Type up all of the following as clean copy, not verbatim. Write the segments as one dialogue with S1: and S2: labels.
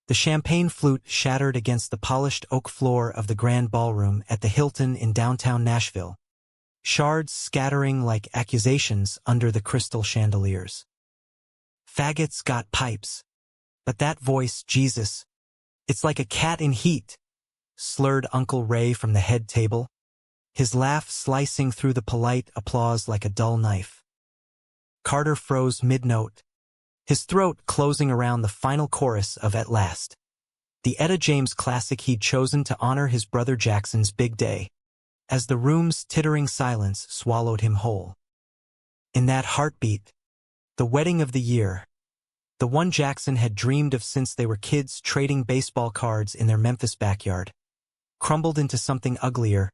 S1: The champagne flute shattered against the polished oak floor of the grand ballroom at the Hilton in downtown Nashville, shards scattering like accusations under the crystal chandeliers. Faggots got pipes. But that voice, Jesus, it's like a cat in heat, slurred Uncle Ray from the head table, his laugh slicing through the polite applause like a dull knife. Carter froze mid-note, his throat closing around the final chorus of At Last, the Etta James classic he'd chosen to honor his brother Jackson's big day, as the room's tittering silence swallowed him whole. In that heartbeat, the wedding of the year, the one Jackson had dreamed of since they were kids trading baseball cards in their Memphis backyard, crumbled into something uglier,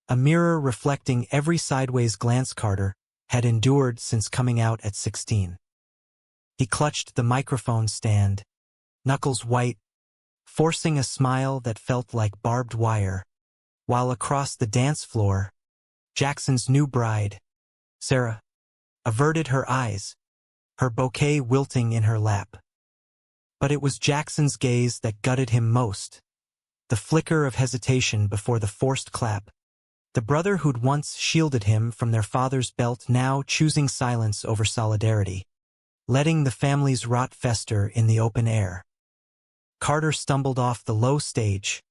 S1: a mirror reflecting every sideways glance Carter had endured since coming out at 16. He clutched the microphone stand, knuckles white, forcing a smile that felt like barbed wire, while across the dance floor, Jackson's new bride, Sarah, averted her eyes, her bouquet wilting in her lap. But it was Jackson's gaze that gutted him most, the flicker of hesitation before the forced clap, the brother who'd once shielded him from their father's belt now choosing silence over solidarity, letting the family's rot fester in the open air. Carter stumbled off the low stage,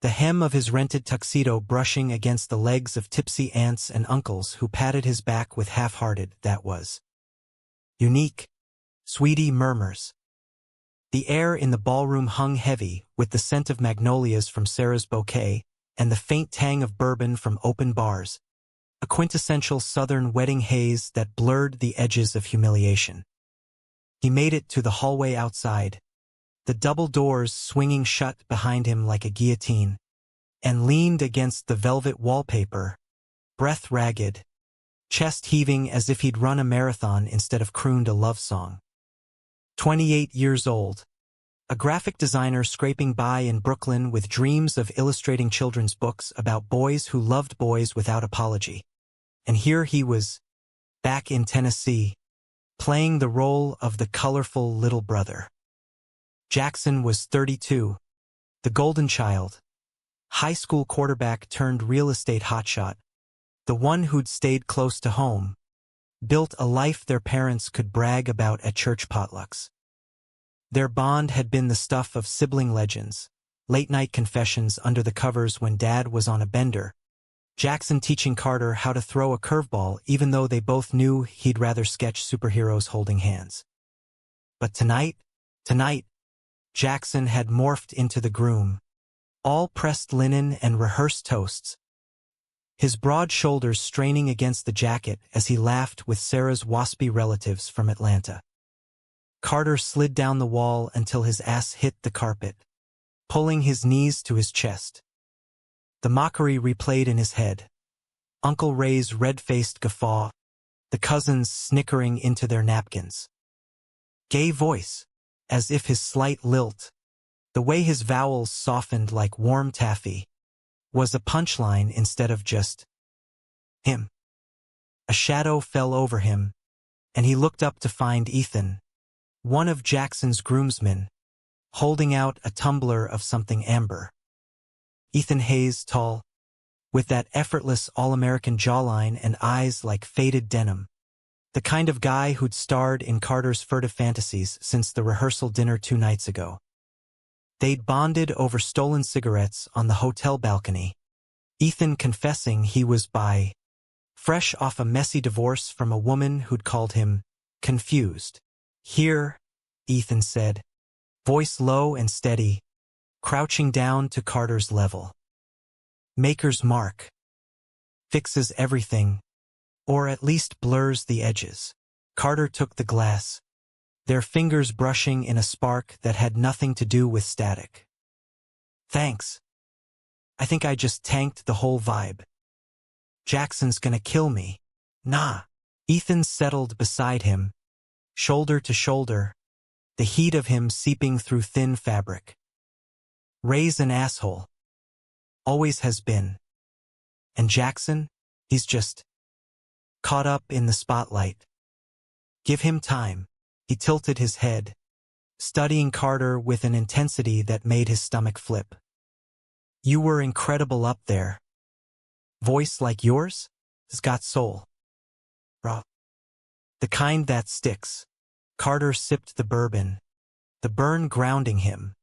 S1: the hem of his rented tuxedo brushing against the legs of tipsy aunts and uncles who patted his back with half-hearted "that was unique, sweetie" murmurs. The air in the ballroom hung heavy with the scent of magnolias from Sarah's bouquet and the faint tang of bourbon from open bars, a quintessential Southern wedding haze that blurred the edges of humiliation. He made it to the hallway outside, the double doors swinging shut behind him like a guillotine, and leaned against the velvet wallpaper, breath ragged, chest heaving as if he'd run a marathon instead of crooned a love song. 28 years old, a graphic designer scraping by in Brooklyn with dreams of illustrating children's books about boys who loved boys without apology. And here he was, back in Tennessee, playing the role of the colorful little brother. Jackson was 32, the golden child, high school quarterback turned real estate hotshot, the one who'd stayed close to home, built a life their parents could brag about at church potlucks. Their bond had been the stuff of sibling legends, late-night confessions under the covers when Dad was on a bender, Jackson teaching Carter how to throw a curveball even though they both knew he'd rather sketch superheroes holding hands. But tonight, Jackson had morphed into the groom, all pressed linen and rehearsed toasts, his broad shoulders straining against the jacket as he laughed with Sarah's waspy relatives from Atlanta. Carter slid down the wall until his ass hit the carpet, pulling his knees to his chest. The mockery replayed in his head. Uncle Ray's red-faced guffaw, the cousins snickering into their napkins. Gay voice, as if his slight lilt, the way his vowels softened like warm taffy, was a punchline instead of just him. A shadow fell over him, and he looked up to find Ethan, one of Jackson's groomsmen, holding out a tumbler of something amber. Ethan Hayes, tall, with that effortless all-American jawline and eyes like faded denim, the kind of guy who'd starred in Carter's furtive fantasies since the rehearsal dinner 2 nights ago. They'd bonded over stolen cigarettes on the hotel balcony, Ethan confessing he was bi, fresh off a messy divorce from a woman who'd called him confused. "Here," Ethan said, voice low and steady, crouching down to Carter's level. "Maker's mark. Fixes everything, or at least blurs the edges." Carter took the glass, their fingers brushing in a spark that had nothing to do with static. "Thanks. I think I just tanked the whole vibe. Jackson's gonna kill me." "Nah." Ethan settled beside him, shoulder to shoulder, the heat of him seeping through thin fabric. "Ray's an asshole. Always has been. And Jackson, he's just caught up in the spotlight. Give him time." He tilted his head, studying Carter with an intensity that made his stomach flip. "You were incredible up there. Voice like yours? It's got soul. Raw. The kind that sticks." Carter sipped the bourbon, the burn grounding him.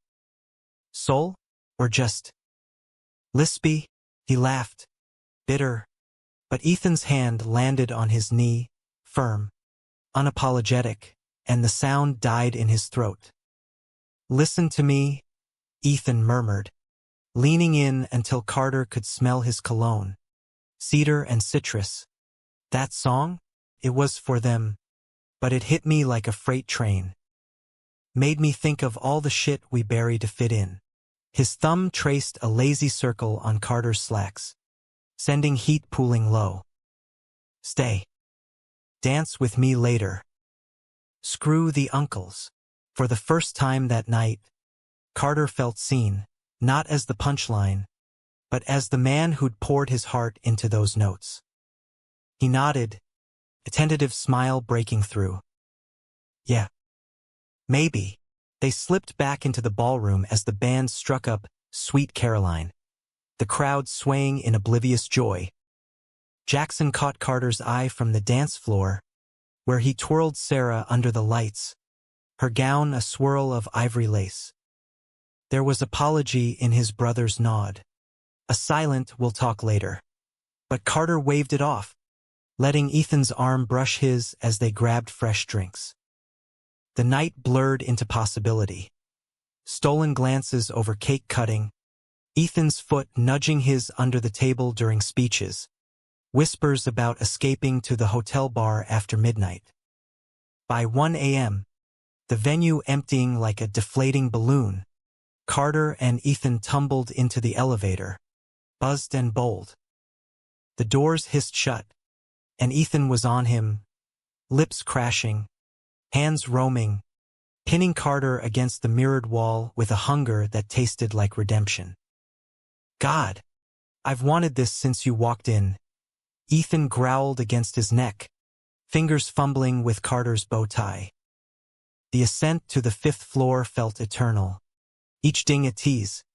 S1: "Soul? Or just lispy?" He laughed, bitter, but Ethan's hand landed on his knee, firm, unapologetic, and the sound died in his throat. "Listen to me," Ethan murmured, leaning in until Carter could smell his cologne. Cedar and citrus. That song? It was for them, but it hit me like a freight train. Made me think of all the shit we bury to fit in. His thumb traced a lazy circle on Carter's slacks, sending heat pooling low. "Stay. Dance with me later." Screw the uncles. For the first time that night, Carter felt seen, not as the punchline, but as the man who'd poured his heart into those notes. He nodded, a tentative smile breaking through. "Yeah. Maybe." They slipped back into the ballroom as the band struck up Sweet Caroline, the crowd swaying in oblivious joy. Jackson caught Carter's eye from the dance floor, where he twirled Sarah under the lights, her gown a swirl of ivory lace. There was apology in his brother's nod, a silent "we'll talk later." But Carter waved it off, letting Ethan's arm brush his as they grabbed fresh drinks. The night blurred into possibility. Stolen glances over cake cutting, Ethan's foot nudging his under the table during speeches, whispers about escaping to the hotel bar after midnight. By 1 a.m., the venue emptying like a deflating balloon, Carter and Ethan tumbled into the elevator, buzzed and bold. The doors hissed shut, and Ethan was on him, lips crashing, hands roaming, pinning Carter against the mirrored wall with a hunger that tasted like redemption. "God, I've wanted this since you walked in." Ethan growled against his neck, fingers fumbling with Carter's bow tie. The ascent to the 5th floor felt eternal, each ding a tease,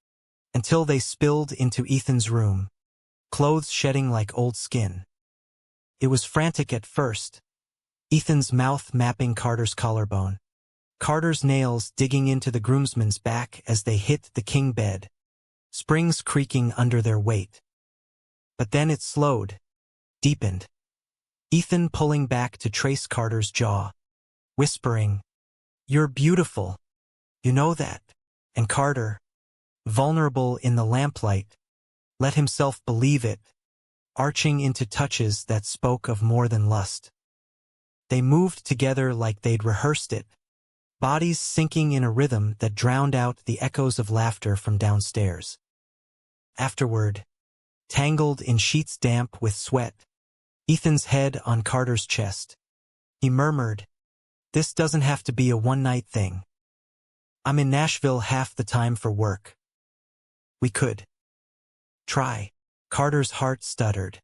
S1: until they spilled into Ethan's room, clothes shedding like old skin. It was frantic at first, Ethan's mouth mapping Carter's collarbone, Carter's nails digging into the groomsman's back as they hit the king bed, springs creaking under their weight. But then it slowed, deepened, Ethan pulling back to trace Carter's jaw, whispering, "You're beautiful. You know that." And Carter, vulnerable in the lamplight, let himself believe it, arching into touches that spoke of more than lust. They moved together like they'd rehearsed it, bodies sinking in a rhythm that drowned out the echoes of laughter from downstairs. Afterward, tangled in sheets damp with sweat, Ethan's head on Carter's chest, he murmured, "This doesn't have to be a one-night thing. I'm in Nashville half the time for work. We could try." Carter's heart stuttered.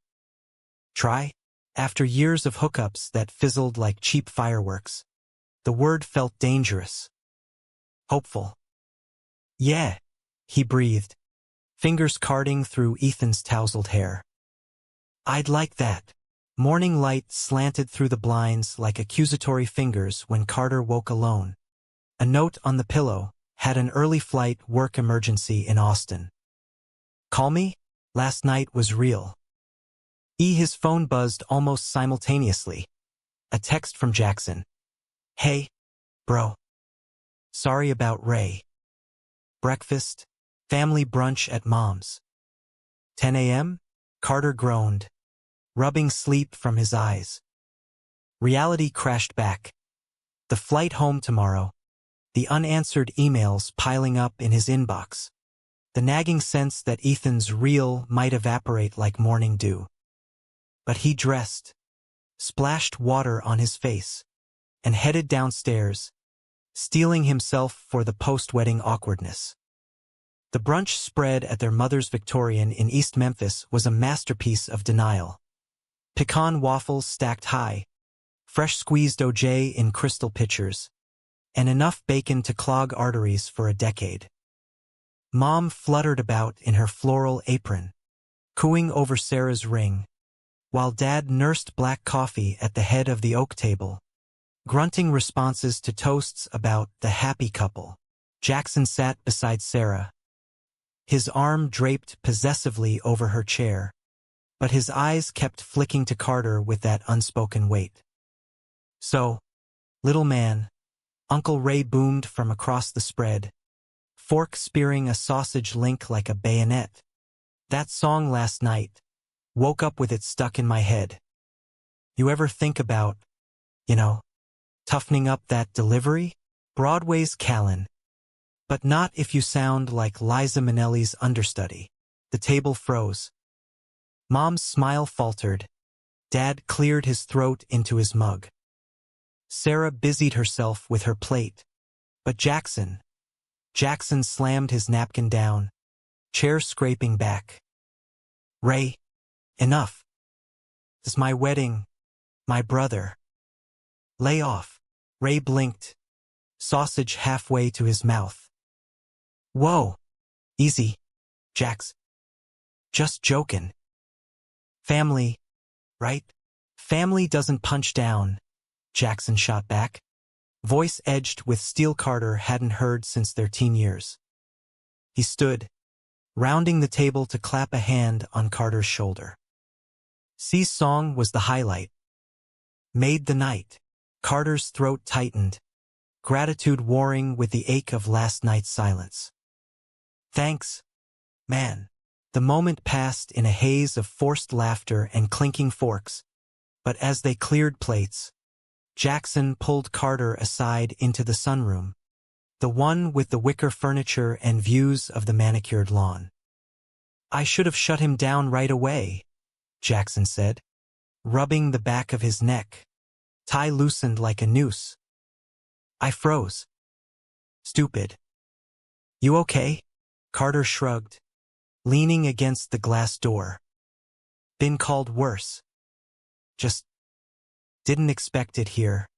S1: Try? After years of hookups that fizzled like cheap fireworks, the word felt dangerous. Hopeful. "Yeah," he breathed, fingers carding through Ethan's tousled hair. "I'd like that." Morning light slanted through the blinds like accusatory fingers when Carter woke alone. A note on the pillow had an early flight work emergency in Austin. "Call me? Last night was real." His phone buzzed almost simultaneously. A text from Jackson. "Hey, bro. Sorry about Ray. Breakfast, family brunch at Mom's." 10 a.m.? Carter groaned, rubbing sleep from his eyes. Reality crashed back. The flight home tomorrow, the unanswered emails piling up in his inbox, the nagging sense that Ethan's real might evaporate like morning dew. But he dressed, splashed water on his face, and headed downstairs, steeling himself for the post-wedding awkwardness. The brunch spread at their mother's Victorian in East Memphis was a masterpiece of denial. Pecan waffles stacked high, fresh squeezed OJ in crystal pitchers, and enough bacon to clog arteries for a decade. Mom fluttered about in her floral apron, cooing over Sarah's ring, while Dad nursed black coffee at the head of the oak table, grunting responses to toasts about the happy couple. Jackson sat beside Sarah, his arm draped possessively over her chair, but his eyes kept flicking to Carter with that unspoken weight. "So, little man," Uncle Ray boomed from across the spread, fork spearing a sausage link like a bayonet. "That song last night, woke up with it stuck in my head. You ever think about, toughening up that delivery? Broadway's Callan. But not if you sound like Liza Minnelli's understudy." The table froze. Mom's smile faltered. Dad cleared his throat into his mug. Sarah busied herself with her plate. But Jackson slammed his napkin down, chair scraping back. "Ray, enough. It's my wedding, my brother." "Lay off." Ray blinked, sausage halfway to his mouth. "Whoa, easy, Jax. Just jokin'. Family, right?" "Family doesn't punch down," Jackson shot back, voice edged with steel Carter hadn't heard since their teen years. He stood, rounding the table to clap a hand on Carter's shoulder. C's song was the highlight. Made the night. Carter's throat tightened, gratitude warring with the ache of last night's silence. "Thanks, man." The moment passed in a haze of forced laughter and clinking forks, but as they cleared plates, Jackson pulled Carter aside into the sunroom, the one with the wicker furniture and views of the manicured lawn. "I should have shut him down right away," Jackson said, rubbing the back of his neck, tie loosened like a noose. "I froze. Stupid." "You okay?" Carter shrugged, leaning against the glass door. "Been called worse. Just didn't expect it here.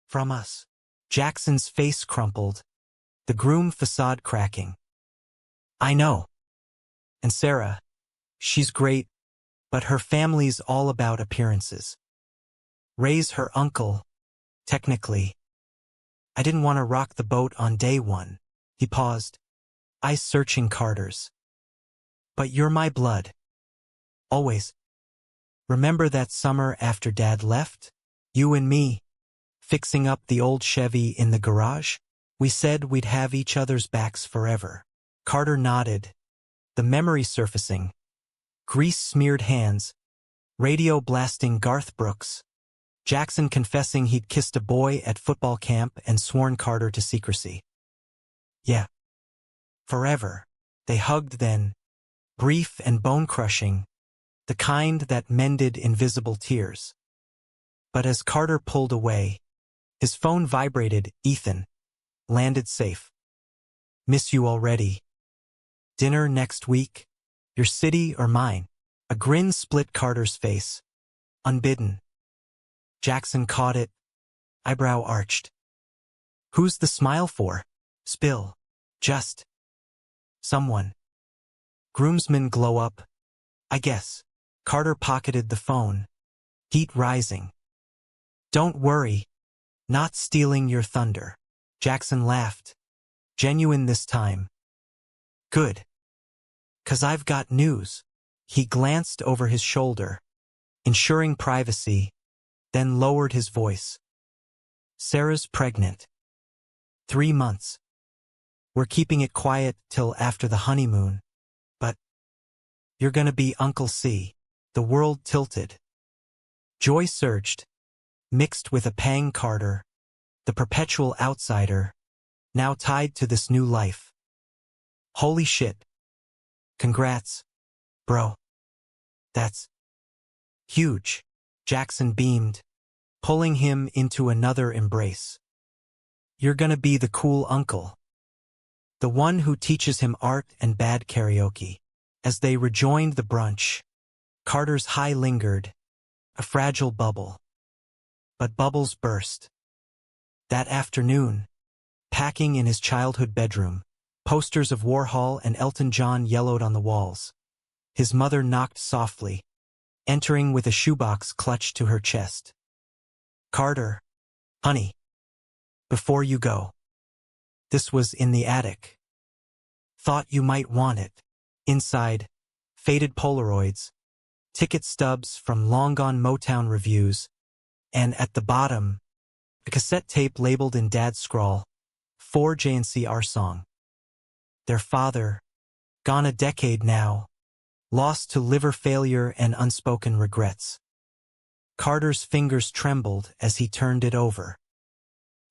S1: From us." Jackson's face crumpled, the groom facade cracking. "I know. And Sarah, she's great, but her family's all about appearances. Ray's her uncle, technically. I didn't want to rock the boat on day one." He paused, eyes searching Carter's. "But you're my blood. Always. Remember that summer after Dad left? You and me, fixing up the old Chevy in the garage? We said we'd have each other's backs forever." Carter nodded, the memory surfacing. Grease-smeared hands, radio blasting Garth Brooks, Jackson confessing he'd kissed a boy at football camp and sworn Carter to secrecy. "Yeah. Forever." They hugged then, brief and bone-crushing, the kind that mended invisible tears. But as Carter pulled away, his phone vibrated. "Ethan. Landed safe. Miss you already. Dinner next week? Your city or mine?" A grin split Carter's face. Unbidden. Jackson caught it, eyebrow arched. "Who's the smile for?" "Spill. Just. Someone." Groomsmen glow up. "I guess." Carter pocketed the phone, heat rising. "Don't worry. Not stealing your thunder." Jackson laughed, genuine this time. "Good. 'Cause I've got news." He glanced over his shoulder, ensuring privacy, then lowered his voice. "Sarah's pregnant. 3 months. We're keeping it quiet till after the honeymoon. But you're gonna be Uncle C." The world tilted. Joy surged, mixed with a pang. Carter, the perpetual outsider, now tied to this new life. "Holy shit. Congrats, bro. That's huge." Jackson beamed, pulling him into another embrace. "You're gonna be the cool uncle. The one who teaches him art and bad karaoke." As they rejoined the brunch, Carter's high lingered, a fragile bubble. But bubbles burst. That afternoon, packing in his childhood bedroom, posters of Warhol and Elton John yellowed on the walls. His mother knocked softly, entering with a shoebox clutched to her chest. "Carter, honey, before you go." This was in the attic. "Thought you might want it." Inside, faded Polaroids, ticket stubs from long-gone Motown reviews, and at the bottom, a cassette tape labeled in Dad's scrawl, "For J&C Our Song." Their father, gone a decade now, lost to liver failure and unspoken regrets. Carter's fingers trembled as he turned it over.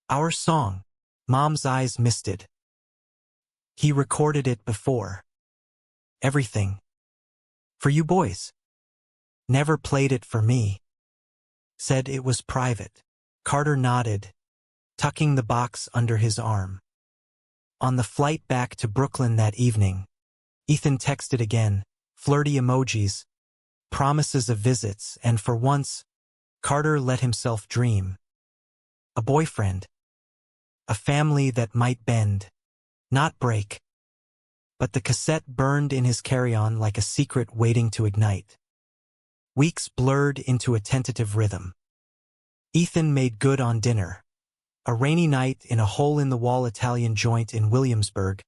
S1: "Our Song." Mom's eyes misted. "He recorded it before. Everything. For you boys. Never played it for me. Said it was private." Carter nodded, tucking the box under his arm. On the flight back to Brooklyn that evening, Ethan texted again, flirty emojis, promises of visits, and for once, Carter let himself dream. A boyfriend. A family that might bend, not break. But the cassette burned in his carry-on like a secret waiting to ignite. Weeks blurred into a tentative rhythm. Ethan made good on dinner. A rainy night in a hole-in-the-wall Italian joint in Williamsburg,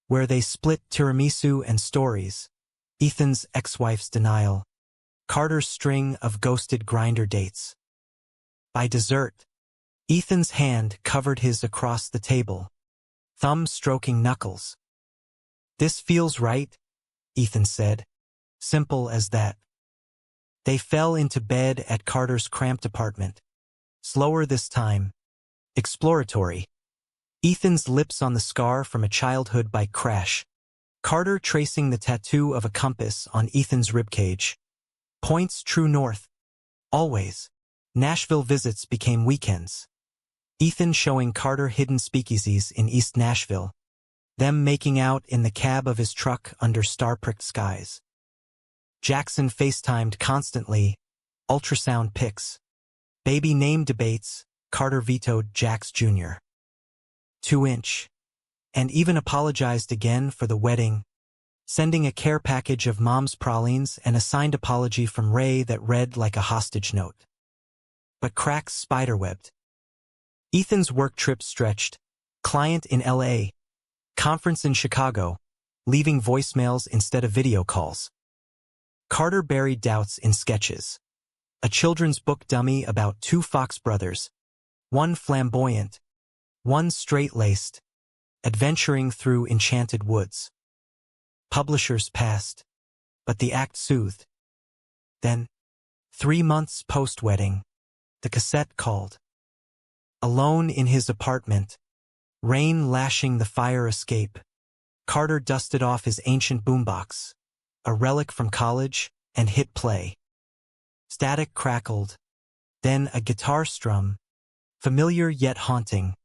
S1: where they split tiramisu and stories, Ethan's ex-wife's denial, Carter's string of ghosted grinder dates. By dessert, Ethan's hand covered his across the table, thumb stroking knuckles. "This feels right," Ethan said, simple as that. They fell into bed at Carter's cramped apartment. Slower this time. Exploratory. Ethan's lips on the scar from a childhood bike crash. Carter tracing the tattoo of a compass on Ethan's ribcage. Points true north. Always. Nashville visits became weekends. Ethan showing Carter hidden speakeasies in East Nashville. Them making out in the cab of his truck under star-pricked skies. Jackson FaceTimed constantly. Ultrasound pics. Baby name debates. Carter vetoed Jax Jr. 2-inch. And even apologized again for the wedding, sending a care package of Mom's pralines and a signed apology from Ray that read like a hostage note. But cracks spiderwebbed. Ethan's work trip stretched. Client in LA. Conference in Chicago. Leaving voicemails instead of video calls. Carter buried doubts in sketches. A children's book dummy about two Fox brothers. One flamboyant. One straight-laced. Adventuring through enchanted woods. Publishers passed. But the act soothed. Then, 3 months post-wedding, the cassette called. Alone in his apartment, rain lashing the fire escape, Carter dusted off his ancient boombox, a relic from college, and hit play. Static crackled, then a guitar strum, familiar yet haunting.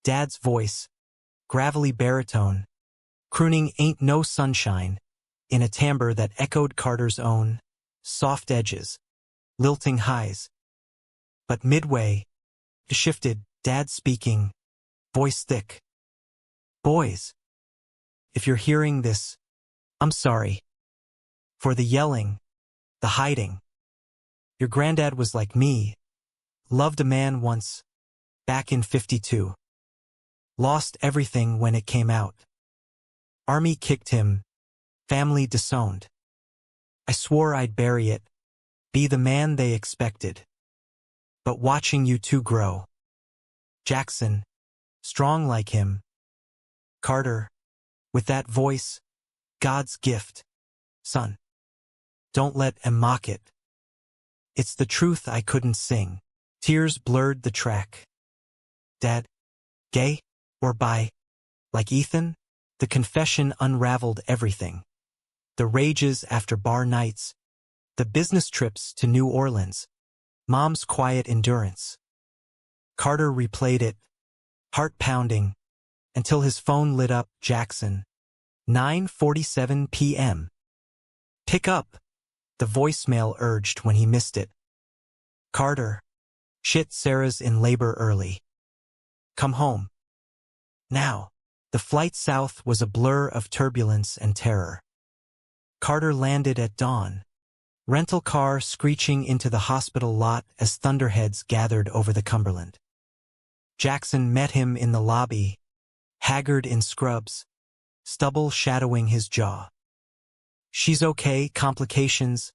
S1: Dad's voice, gravelly baritone, crooning Ain't No Sunshine, in a timbre that echoed Carter's own, soft edges, lilting highs. But midway, it shifted, Dad speaking, voice thick. "Boys, if you're hearing this, I'm sorry. For the yelling, the hiding. Your granddad was like me, loved a man once, back in '52. Lost everything when it came out. Army kicked him, family disowned. I swore I'd bury it, be the man they expected. But watching you two grow. Jackson, strong like him. Carter, with that voice, God's gift. Son, don't let 'em mock it. It's the truth I couldn't sing." Tears blurred the track. Dad, gay or bi? Like Ethan, the confession unraveled everything. The rages after bar nights, the business trips to New Orleans, Mom's quiet endurance. Carter replayed it, heart pounding, until his phone lit up. Jackson, 9:47 p.m. "Pick up," the voicemail urged when he missed it. Carter, "Shit, Sarah's in labor early." Come home. Now. The flight south was a blur of turbulence and terror. Carter landed at dawn. Rental car screeching into the hospital lot as thunderheads gathered over the Cumberland. Jackson met him in the lobby, haggard in scrubs, stubble shadowing his jaw. She's okay, complications,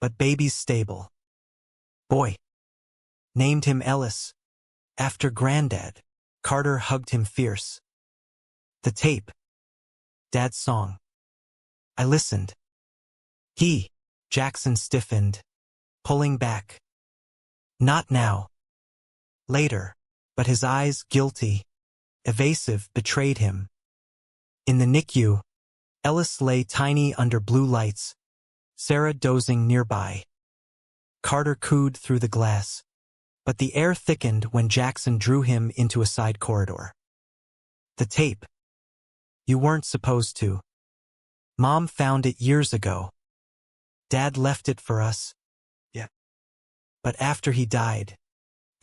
S1: but baby's stable. Boy. Named him Ellis. After Granddad. Carter hugged him fierce. The tape. Dad's song. I listened. Jackson stiffened, pulling back. Not now. Later, but his eyes, guilty, evasive, betrayed him. In the NICU, Ellis lay tiny under blue lights, Sarah dozing nearby. Carter cooed through the glass, but the air thickened when Jackson drew him into a side corridor. The tape. You weren't supposed to. Mom found it years ago. Dad left it for us. Yeah. But after he died,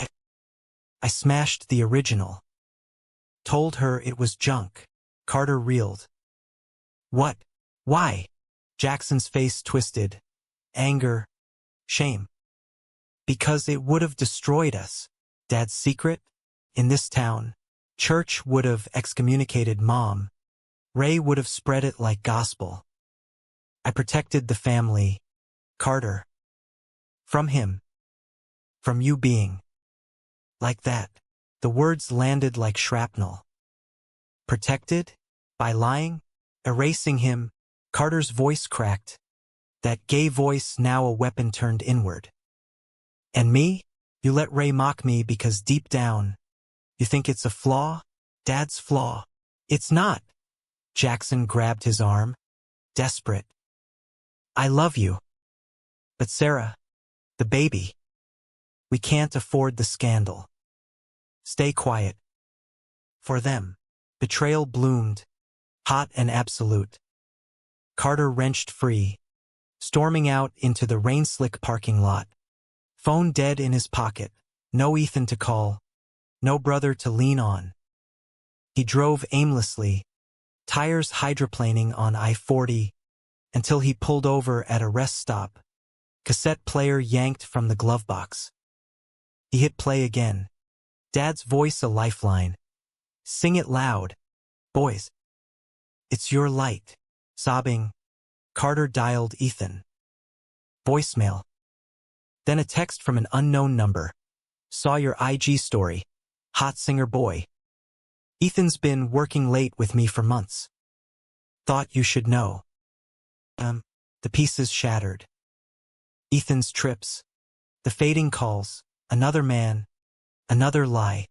S1: I smashed the original. Told her it was junk. Carter reeled. What? Why? Jackson's face twisted. Anger. Shame. Because it would have destroyed us. Dad's secret? In this town. Church would have excommunicated Mom. Ray would have spread it like gospel. I protected the family. Carter. From him. From you being. Like that. The words landed like shrapnel. Protected? By lying? Erasing him? Carter's voice cracked. That gay voice now a weapon turned inward. And me? You let Ray mock me because deep down, you think it's a flaw? Dad's flaw. It's not. Jackson grabbed his arm. Desperate. I love you. But Sarah, the baby. We can't afford the scandal. Stay quiet. For them. Betrayal bloomed. Hot and absolute. Carter wrenched free. Storming out into the rain-slick parking lot. Phone dead in his pocket. No Ethan to call. No brother to lean on. He drove aimlessly, tires hydroplaning on I-40, until he pulled over at a rest stop. Cassette player yanked from the glove box. He hit play again. Dad's voice a lifeline. Sing it loud. Boys. It's your light. Sobbing. Carter dialed Ethan. Voicemail. Then a text from an unknown number. Saw your IG story. Hot singer boy. Ethan's been working late with me for months. Thought you should know. The pieces shattered. Ethan's trips. The fading calls. Another man. Another lie.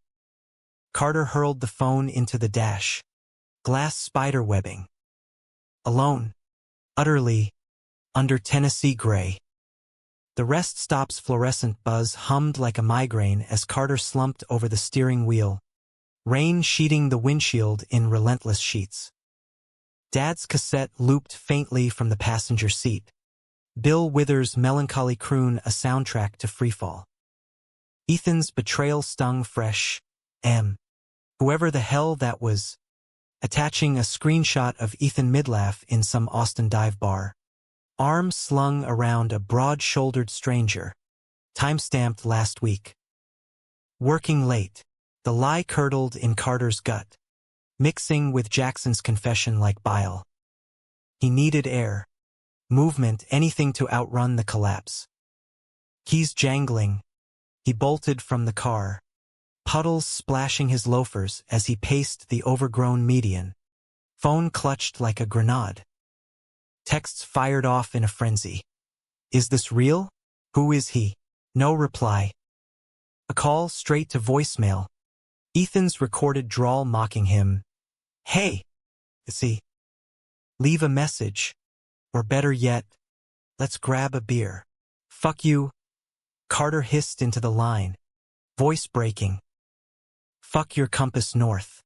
S1: Carter hurled the phone into the dash. Glass spider webbing. Alone. Utterly. Under Tennessee gray. The rest stop's fluorescent buzz hummed like a migraine as Carter slumped over the steering wheel. Rain sheeting the windshield in relentless sheets. Dad's cassette looped faintly from the passenger seat. Bill Withers' melancholy croon a soundtrack to Freefall. Ethan's betrayal stung fresh. Whoever the hell that was. Attaching a screenshot of Ethan Midlaff in some Austin dive bar. Arm slung around a broad-shouldered stranger. Timestamped last week. Working late. The lie curdled in Carter's gut. Mixing with Jackson's confession like bile. He needed air. Movement, anything to outrun the collapse. Keys jangling. He bolted from the car. Puddles splashing his loafers as he paced the overgrown median. Phone clutched like a grenade. Texts fired off in a frenzy. Is this real? Who is he? No reply. A call straight to voicemail. Ethan's recorded drawl mocking him. Hey! See? Leave a message. Or better yet, let's grab a beer. Fuck you. Carter hissed into the line. Voice breaking. Fuck your compass north.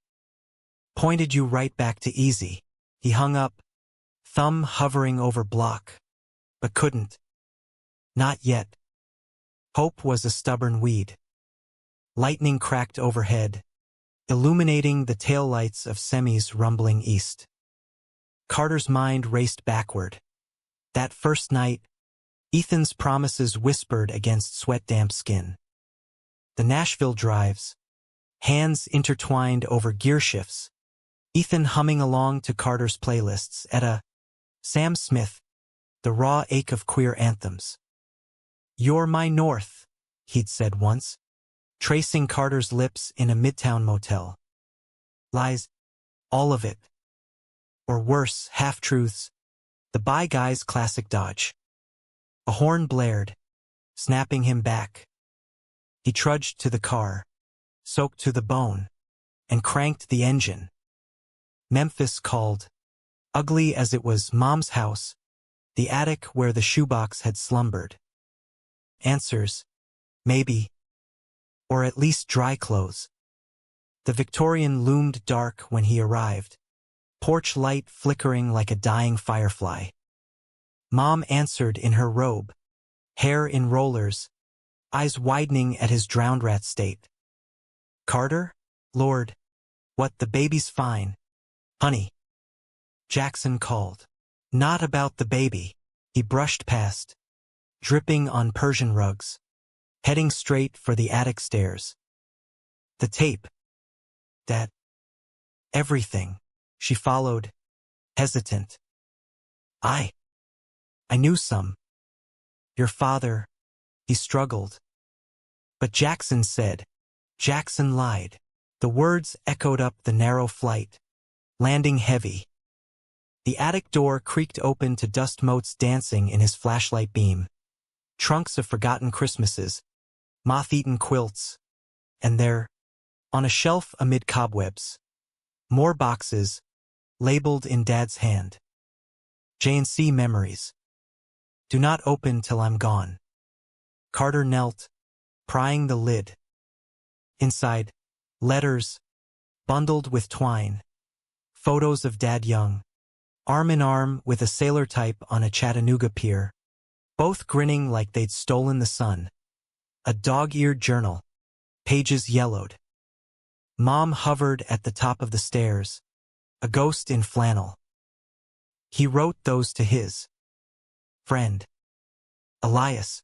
S1: Pointed you right back to easy. He hung up, thumb hovering over block. But couldn't. Not yet. Hope was a stubborn weed. Lightning cracked overhead. illuminating the taillights of semis rumbling east. Carter's mind raced backward. That first night, Ethan's promises whispered against sweat-damp skin. The Nashville drives, hands intertwined over gear shifts, Ethan humming along to Carter's playlists, Etta, Sam Smith, the raw ache of queer anthems. "You're my north," he'd said once, tracing Carter's lips in a midtown motel. Lies, all of it. Or worse, half-truths, the Bye Guy's classic dodge. A horn blared, snapping him back. He trudged to the car, soaked to the bone, and cranked the engine. Memphis called. Ugly as it was, Mom's house, the attic where the shoebox had slumbered. Answers, maybe. Or at least dry clothes. The Victorian loomed dark when he arrived, porch light flickering like a dying firefly. Mom answered in her robe, hair in rollers, eyes widening at his drowned rat state. "Carter? Lord, what, the baby's fine. Honey." Jackson called. Not about the baby. He brushed past, dripping on Persian rugs, heading straight for the attic stairs. "The tape. That. Everything." She followed, hesitant. I knew some. Your father," he struggled. But Jackson said. Jackson lied. The words echoed up the narrow flight, landing heavy. The attic door creaked open to dust motes dancing in his flashlight beam. Trunks of forgotten Christmases, moth-eaten quilts, and there, on a shelf amid cobwebs, more boxes, labeled in Dad's hand. J&C memories. Do not open till I'm gone. Carter knelt, prying the lid. Inside, letters, bundled with twine, photos of Dad young, arm in arm with a sailor type on a Chattanooga pier, both grinning like they'd stolen the sun. A dog-eared journal, pages yellowed. Mom hovered at the top of the stairs, a ghost in flannel. He wrote those to his friend, Elias,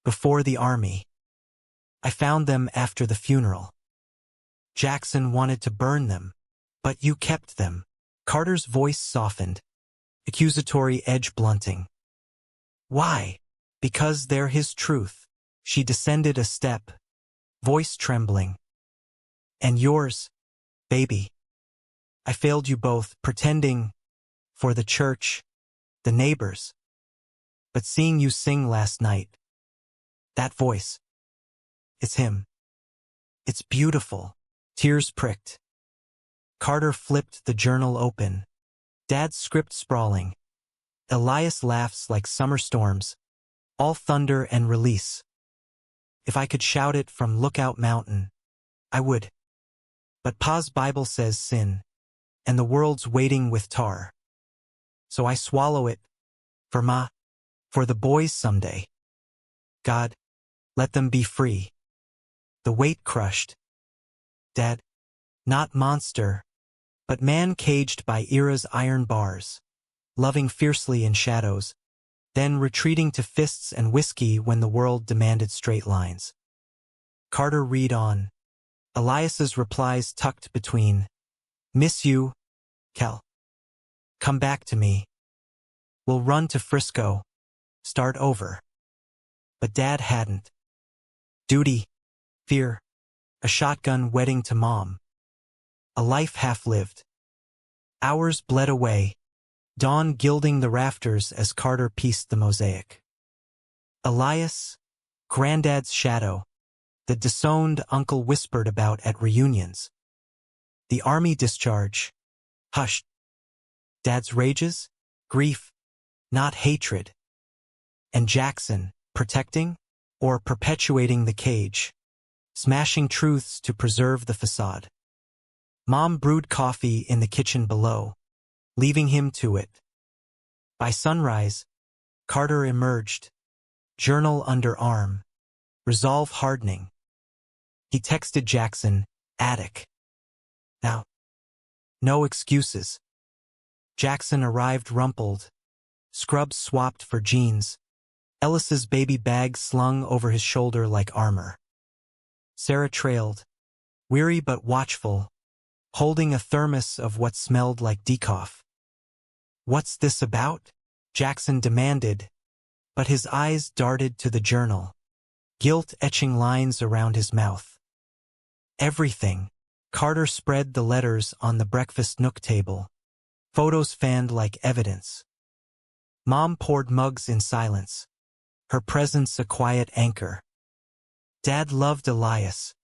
S1: before the army. I found them after the funeral. Jackson wanted to burn them, but you kept them. Carter's voice softened, accusatory edge blunting. Why? Because they're his truth. She descended a step, voice trembling. And yours, baby. I failed you both, pretending, for the church, the neighbors. But seeing you sing last night, that voice, it's him. It's beautiful. Tears pricked. Carter flipped the journal open. Dad's script sprawling. Elias laughs like summer storms, all thunder and release. If I could shout it from Lookout Mountain, I would. But Pa's Bible says sin, and the world's waiting with tar. So I swallow it, for the boys someday. God, let them be free. The weight crushed. Dad, not monster, but man caged by era's iron bars, loving fiercely in shadows, then retreating to fists and whiskey when the world demanded straight lines. Carter read on, Elias's replies tucked between, Miss you, Cal. Come back to me. We'll run to Frisco, start over. But Dad hadn't. Duty, fear, a shotgun wedding to Mom. A life half-lived. Hours bled away, dawn gilding the rafters as Carter pieced the mosaic. Elias, Granddad's shadow, the disowned uncle whispered about at reunions. The army discharge, hushed. Dad's rages, grief, not hatred. And Jackson, protecting or perpetuating the cage, smashing truths to preserve the facade. Mom brewed coffee in the kitchen below, leaving him to it. By sunrise, Carter emerged, journal under arm, resolve hardening. He texted Jackson, attic. Now, no excuses. Jackson arrived rumpled, scrubs swapped for jeans, Ellis's baby bag slung over his shoulder like armor. Sarah trailed, weary but watchful, holding a thermos of what smelled like decaf. "What's this about?" Jackson demanded, but his eyes darted to the journal, guilt etching lines around his mouth. "Everything." Carter spread the letters on the breakfast nook table, photos fanned like evidence. Mom poured mugs in silence, her presence a quiet anchor. "Dad loved Elias.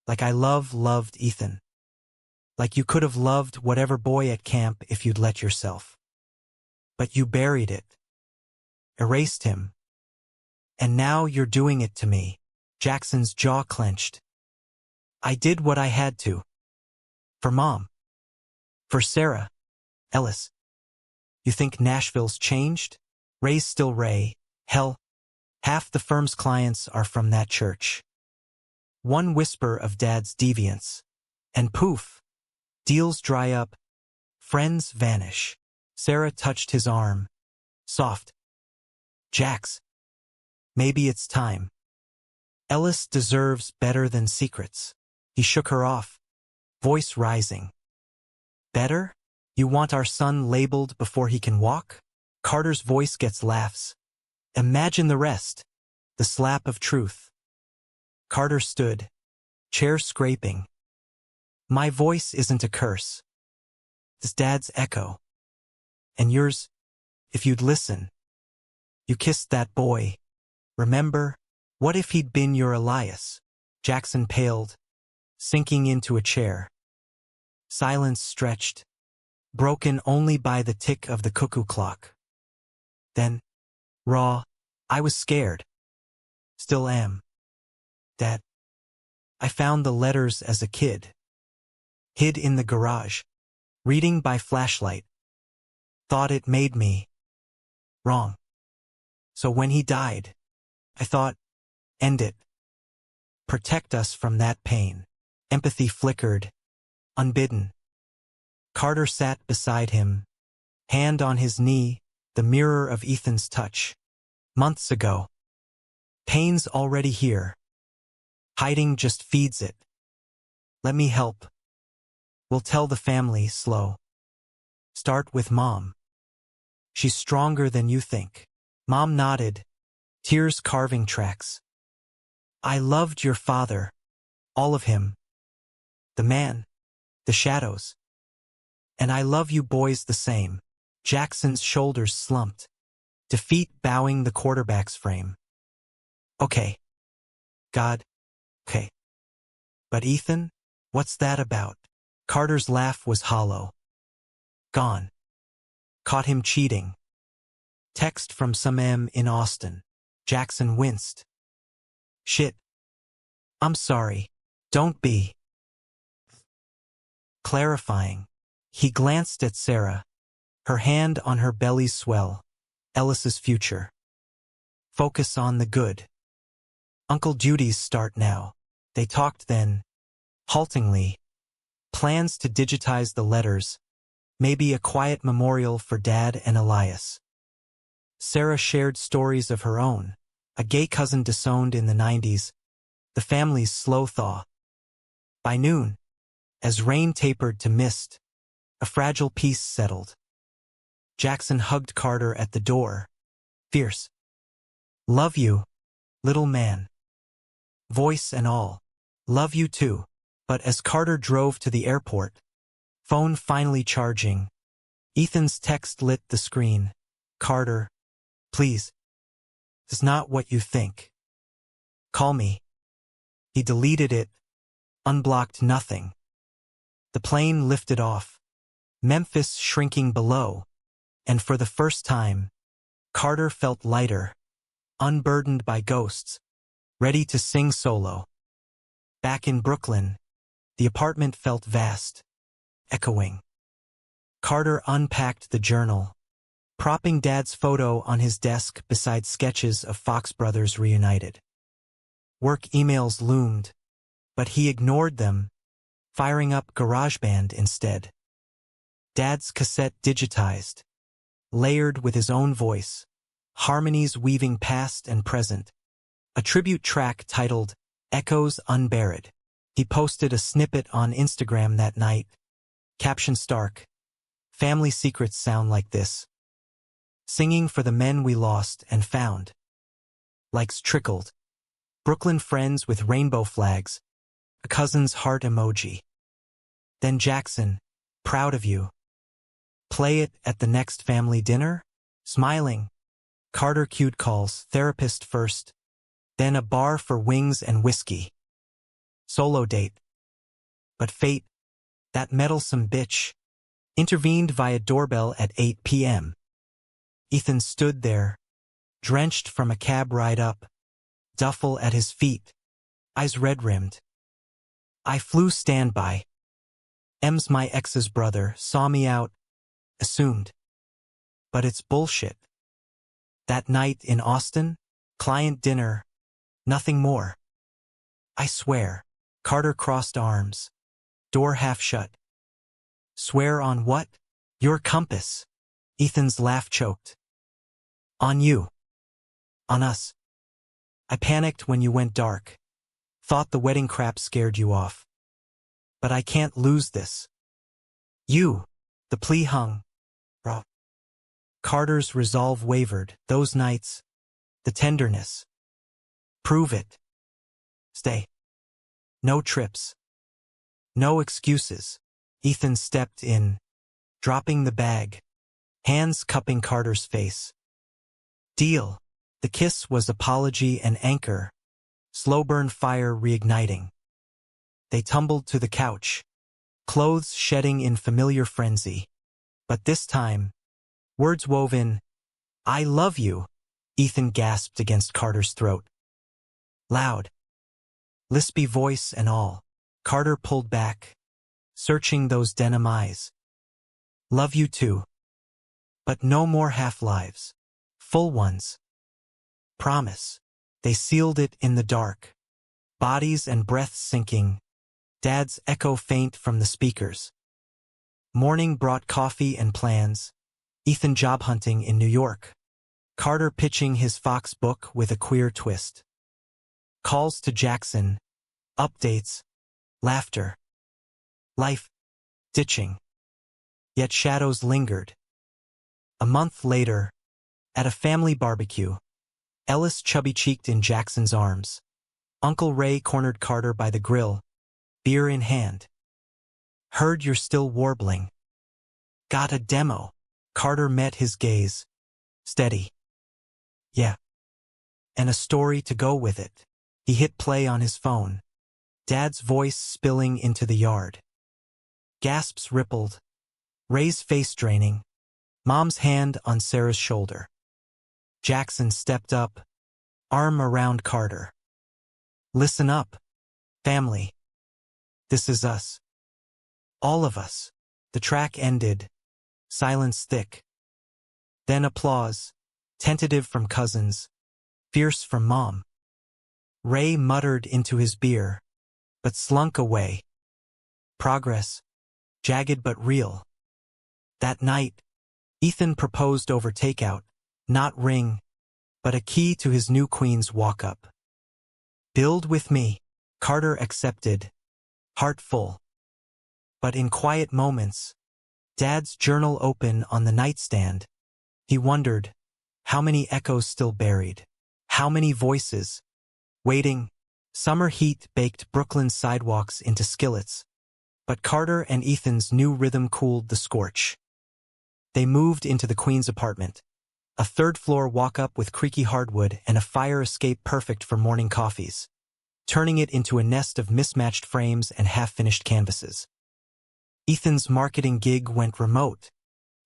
S1: Like I loved Ethan. Like you could have loved whatever boy at camp if you'd let yourself. But you buried it. Erased him. And now you're doing it to me." Jackson's jaw clenched. "I did what I had to. For Mom. For Sarah. Ellis. You think Nashville's changed? Ray's still Ray. Hell, half the firm's clients are from that church." One whisper of Dad's deviance, and poof, deals dry up, friends vanish. Sarah touched his arm. Soft. "Jax. Maybe it's time. Ellis deserves better than secrets." He shook her off, voice rising. "Better? You want our son labeled before he can walk?" Carter's voice gets laughs. "Imagine the rest." The slap of truth. Carter stood, chair scraping. "My voice isn't a curse. It's Dad's echo. And yours, if you'd listen. You kissed that boy. Remember? What if he'd been your Elias?" Jackson paled, sinking into a chair. Silence stretched, broken only by the tick of the cuckoo clock. Then, raw, "I was scared. Still am. Dad. I found the letters as a kid. Hid in the garage. Reading by flashlight. Thought it made me wrong. So when he died, I thought, end it. Protect us from that pain." Empathy flickered, unbidden. Carter sat beside him, hand on his knee, the mirror of Ethan's touch. "Months ago. Pain's already here. Hiding just feeds it. Let me help. We'll tell the family slow. Start with Mom. She's stronger than you think." Mom nodded, tears carving tracks. "I loved your father. All of him. The man. The shadows. And I love you boys the same." Jackson's shoulders slumped, defeat bowing the quarterback's frame. "Okay. God. Okay. But Ethan? What's that about?" Carter's laugh was hollow. "Gone. Caught him cheating. Text from some M in Austin." Jackson winced. "Shit. I'm sorry. Don't be." Clarifying. He glanced at Sarah, her hand on her belly's swell. "Ellis's future. Focus on the good. Uncle Judy's start now." They talked then, haltingly. Plans to digitize the letters, maybe a quiet memorial for Dad and Elias. Sarah shared stories of her own, a gay cousin disowned in the 90s, the family's slow thaw. By noon, as rain tapered to mist, a fragile peace settled. Jackson hugged Carter at the door, fierce. "Love you, little man. Voice and all. Love you too." But as Carter drove to the airport, phone finally charging, Ethan's text lit the screen. "Carter, please. It's not what you think. Call me." He deleted it, unblocked nothing. The plane lifted off, Memphis shrinking below, and for the first time, Carter felt lighter, unburdened by ghosts, ready to sing solo. Back in Brooklyn, the apartment felt vast, echoing. Carter unpacked the journal, propping Dad's photo on his desk beside sketches of Fox Brothers reunited. Work emails loomed, but he ignored them, firing up GarageBand instead. Dad's cassette digitized, layered with his own voice, harmonies weaving past and present. A tribute track titled Echoes Unburied. He posted a snippet on Instagram that night. Caption stark: "Family secrets sound like this. Singing for the men we lost and found." Likes trickled. Brooklyn friends with rainbow flags, a cousin's heart emoji. Then Jackson, "Proud of you. Play it at the next family dinner?" Smiling. Carter cued calls, therapist first, then a bar for wings and whiskey. Solo date. But fate, that meddlesome bitch, intervened via doorbell at 8 p.m. Ethan stood there, drenched from a cab ride up, duffel at his feet, eyes red-rimmed. "I flew standby. M's my ex's brother, saw me out, assumed. But it's bullshit. That night in Austin, client dinner, nothing more. I swear." Carter crossed arms, door half shut. "Swear on what?" "Your compass." Ethan's laugh choked. "On you. On us. I panicked when you went dark. Thought the wedding crap scared you off. But I can't lose this. You." The plea hung. Raw. Carter's resolve wavered. Those nights. The tenderness. "Prove it. Stay. No trips. No excuses." Ethan stepped in, dropping the bag, hands cupping Carter's face. "Deal." The kiss was apology and anchor, slow burn fire reigniting. They tumbled to the couch, clothes shedding in familiar frenzy. But this time, words wove in. "I love you," Ethan gasped against Carter's throat. Loud. Lispy voice and all. Carter pulled back, searching those denim eyes. "Love you too. But no more half-lives. Full ones. Promise." They sealed it in the dark, bodies and breaths sinking, Dad's echo faint from the speakers. Morning brought coffee and plans, Ethan job hunting in New York, Carter pitching his Fox book with a queer twist. Calls to Jackson, updates, laughter. Life, ditching. Yet shadows lingered. A month later, at a family barbecue, Ellis chubby-cheeked in Jackson's arms. Uncle Ray cornered Carter by the grill, beer in hand. "Heard you're still warbling. Got a demo?" Carter met his gaze. Steady. "Yeah. And a story to go with it." He hit play on his phone. Dad's voice spilling into the yard. Gasps rippled. Ray's face draining. Mom's hand on Sarah's shoulder. Jackson stepped up, arm around Carter. "Listen up, family. This is us. All of us." The track ended, silence thick. Then applause, tentative from cousins, fierce from Mom. Ray muttered into his beer, but slunk away. Progress, jagged but real. That night, Ethan proposed over takeout, not ring, but a key to his new queen's walk-up. "Build with me." Carter accepted, heart full. But in quiet moments, Dad's journal open on the nightstand, he wondered, how many echoes still buried? How many voices? Waiting. Summer heat baked Brooklyn's sidewalks into skillets, but Carter and Ethan's new rhythm cooled the scorch. They moved into the Queen's apartment, a third-floor walk-up with creaky hardwood and a fire escape perfect for morning coffees, turning it into a nest of mismatched frames and half-finished canvases. Ethan's marketing gig went remote,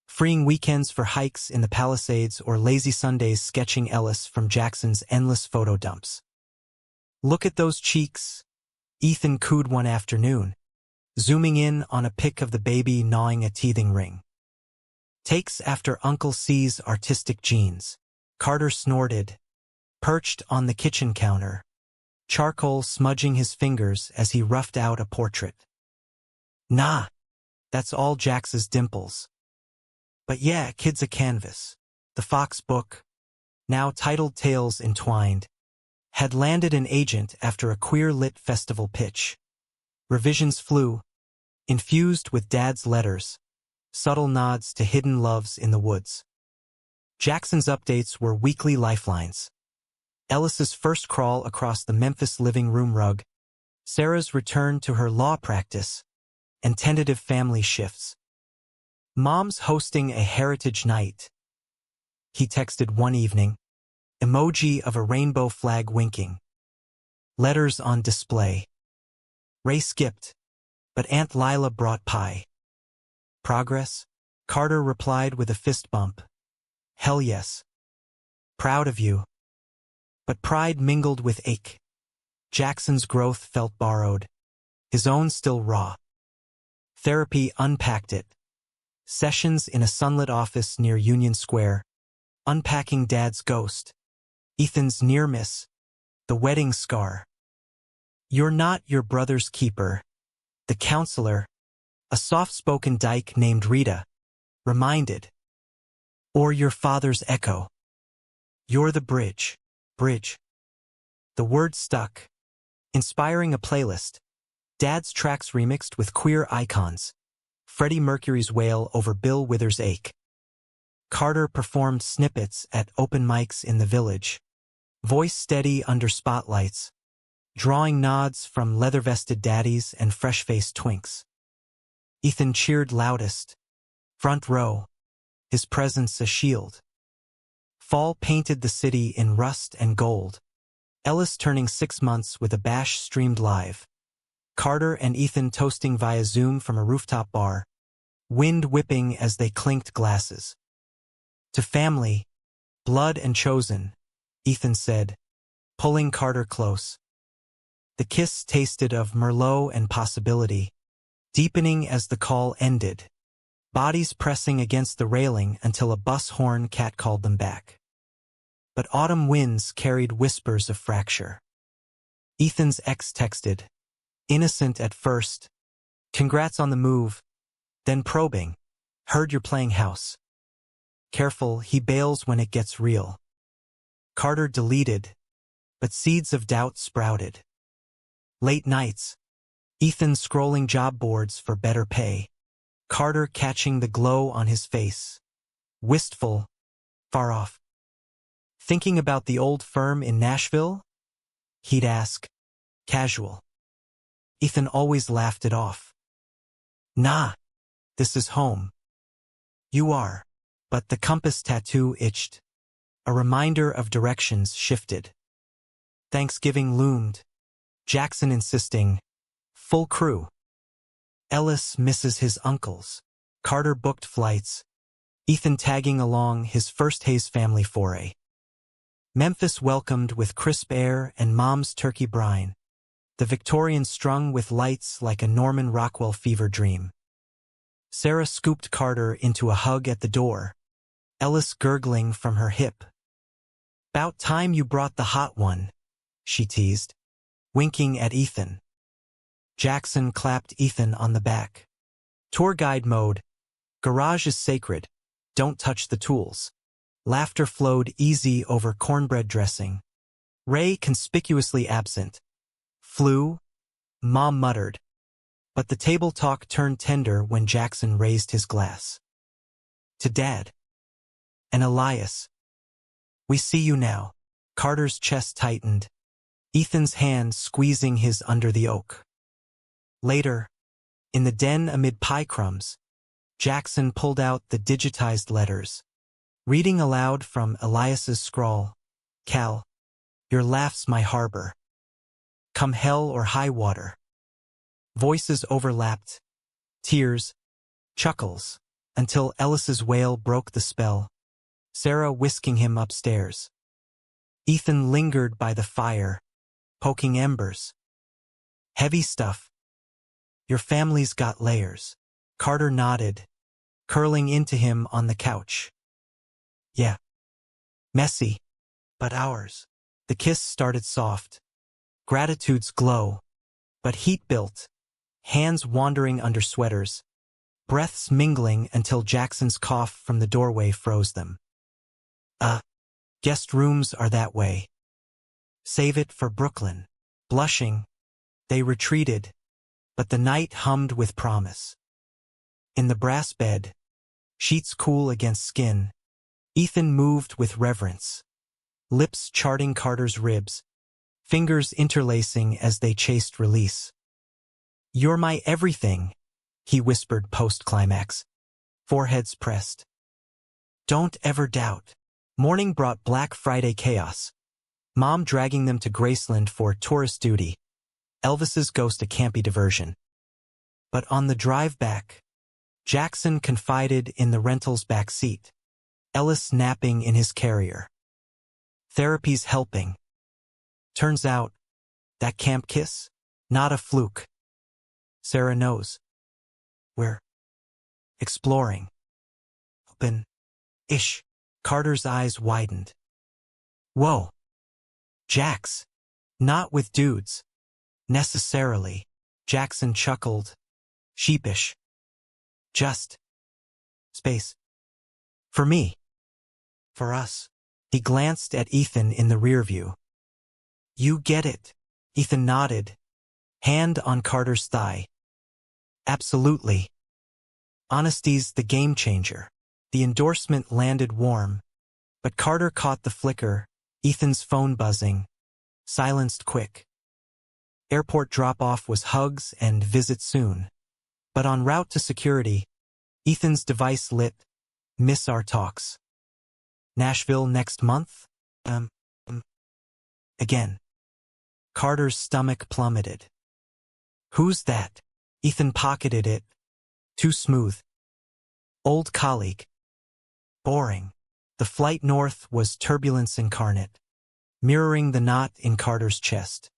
S1: freeing weekends for hikes in the Palisades or lazy Sundays sketching Ellis from Jackson's endless photo dumps. "Look at those cheeks," Ethan cooed one afternoon, zooming in on a pic of the baby gnawing a teething ring. "Takes after Uncle C's artistic genes." Carter snorted, perched on the kitchen counter, charcoal smudging his fingers as he roughed out a portrait. Nah, that's all Jax's dimples. But yeah, kid's a canvas. The Fox book, now titled Tales Entwined, had landed an agent after a queer lit festival pitch. Revisions flew, infused with Dad's letters, subtle nods to hidden loves in the woods. Jackson's updates were weekly lifelines. Ellis's first crawl across the Memphis living room rug, Sarah's return to her law practice, and tentative family shifts. Mom's hosting a heritage night, he texted one evening, emoji of a rainbow flag winking. Letters on display. Ray skipped, but Aunt Lila brought pie. Progress? Carter replied with a fist bump. Hell yes. Proud of you. But pride mingled with ache. Jackson's growth felt borrowed, his own still raw. Therapy unpacked it. Sessions in a sunlit office near Union Square, unpacking Dad's ghost, Ethan's near miss, the wedding scar. You're not your brother's keeper, the counselor, a soft-spoken dyke named Rita, reminded. Or your father's echo. You're the bridge. The word stuck, inspiring a playlist. Dad's tracks remixed with queer icons. Freddie Mercury's wail over Bill Withers' ache. Carter performed snippets at open mics in the village, voice steady under spotlights, drawing nods from leather-vested daddies and fresh-faced twinks. Ethan cheered loudest, front row, his presence a shield. Fall painted the city in rust and gold. Ellis turning 6 months with a bash streamed live. Carter and Ethan toasting via Zoom from a rooftop bar, wind whipping as they clinked glasses. To family, blood and chosen, Ethan said, pulling Carter close. The kiss tasted of Merlot and possibility, deepening as the call ended, bodies pressing against the railing until a bus horn catcalled them back. But autumn winds carried whispers of fracture. Ethan's ex texted, innocent at first, congrats on the move, then probing, heard you're playing house. Careful, he bails when it gets real. Carter deleted, but seeds of doubt sprouted. Late nights, Ethan scrolling job boards for better pay, Carter catching the glow on his face, wistful, far off. Thinking about the old firm in Nashville? He'd ask, casual. Ethan always laughed it off. Nah, this is home. You are. But the compass tattoo itched. A reminder of directions shifted. Thanksgiving loomed. Jackson insisting, full crew. Ellis misses his uncles. Carter booked flights. Ethan tagging along his first Hayes family foray. Memphis welcomed with crisp air and Mom's turkey brine. The Victorian strung with lights like a Norman Rockwell fever dream. Sarah scooped Carter into a hug at the door, Ellis gurgling from her hip. "'Bout time you brought the hot one," she teased, winking at Ethan. Jackson clapped Ethan on the back. "Tour guide mode. Garage is sacred. Don't touch the tools." Laughter flowed easy over cornbread dressing. Ray conspicuously absent. "Flu?" Mom muttered. But the table talk turned tender when Jackson raised his glass. To Dad. And Elias. "We see you now." Carter's chest tightened, Ethan's hand squeezing his under the oak. Later, in the den amid pie crumbs, Jackson pulled out the digitized letters, reading aloud from Elias's scrawl. "Cal, your laugh's my harbor. Come hell or high water." Voices overlapped, tears, chuckles, until Ellis's wail broke the spell, Sarah whisking him upstairs. Ethan lingered by the fire, poking embers. "Heavy stuff. Your family's got layers." Carter nodded, curling into him on the couch. "Yeah. Messy, but ours." The kiss started soft. Gratitude's glow, but heat built, hands wandering under sweaters, breaths mingling until Jackson's cough from the doorway froze them. Guest rooms are that way. Save it for Brooklyn. Blushing, they retreated, but the night hummed with promise. In the brass bed, sheets cool against skin, Ethan moved with reverence, lips charting Carter's ribs, fingers interlacing as they chased release. "You're my everything," he whispered post-climax, foreheads pressed. "Don't ever doubt." Morning brought Black Friday chaos. Mom dragging them to Graceland for tourist duty. Elvis's ghost a campy diversion. But on the drive back, Jackson confided in the rental's back seat. Ellis napping in his carrier. Therapy's helping. Turns out, that camp kiss? Not a fluke. Sarah knows. We're exploring. Open-ish. Carter's eyes widened. Whoa. Jax. Not with dudes. Necessarily. Jackson chuckled. Sheepish. Just. Space. For me. For us. He glanced at Ethan in the rear view. You get it. Ethan nodded. Hand on Carter's thigh. Absolutely. Honesty's the game changer. The endorsement landed warm, but Carter caught the flicker, Ethan's phone buzzing, silenced quick. Airport drop-off was hugs and visit soon, but en route to security, Ethan's device lit, miss our talks. Nashville next month? Again. Carter's stomach plummeted. Who's that? Ethan pocketed it. Too smooth. Old colleague. Boring. The flight north was turbulence incarnate, mirroring the knot in Carter's chest.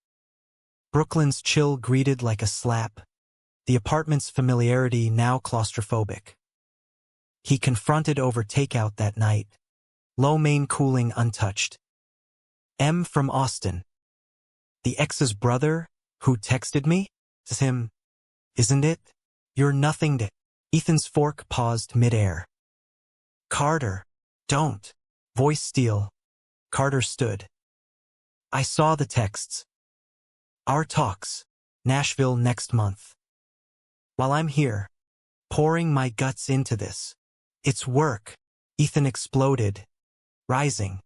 S1: Brooklyn's chill greeted like a slap, the apartment's familiarity now claustrophobic. He confronted over takeout that night, low main cooling untouched. M from Austin. The ex's brother, who texted me? It's him, isn't it? You're nothing to... Ethan's fork paused midair. Carter, don't. Voice steel. Carter stood. I saw the texts. Our talks. Nashville next month. While I'm here, pouring my guts into this. It's work. Ethan exploded, rising.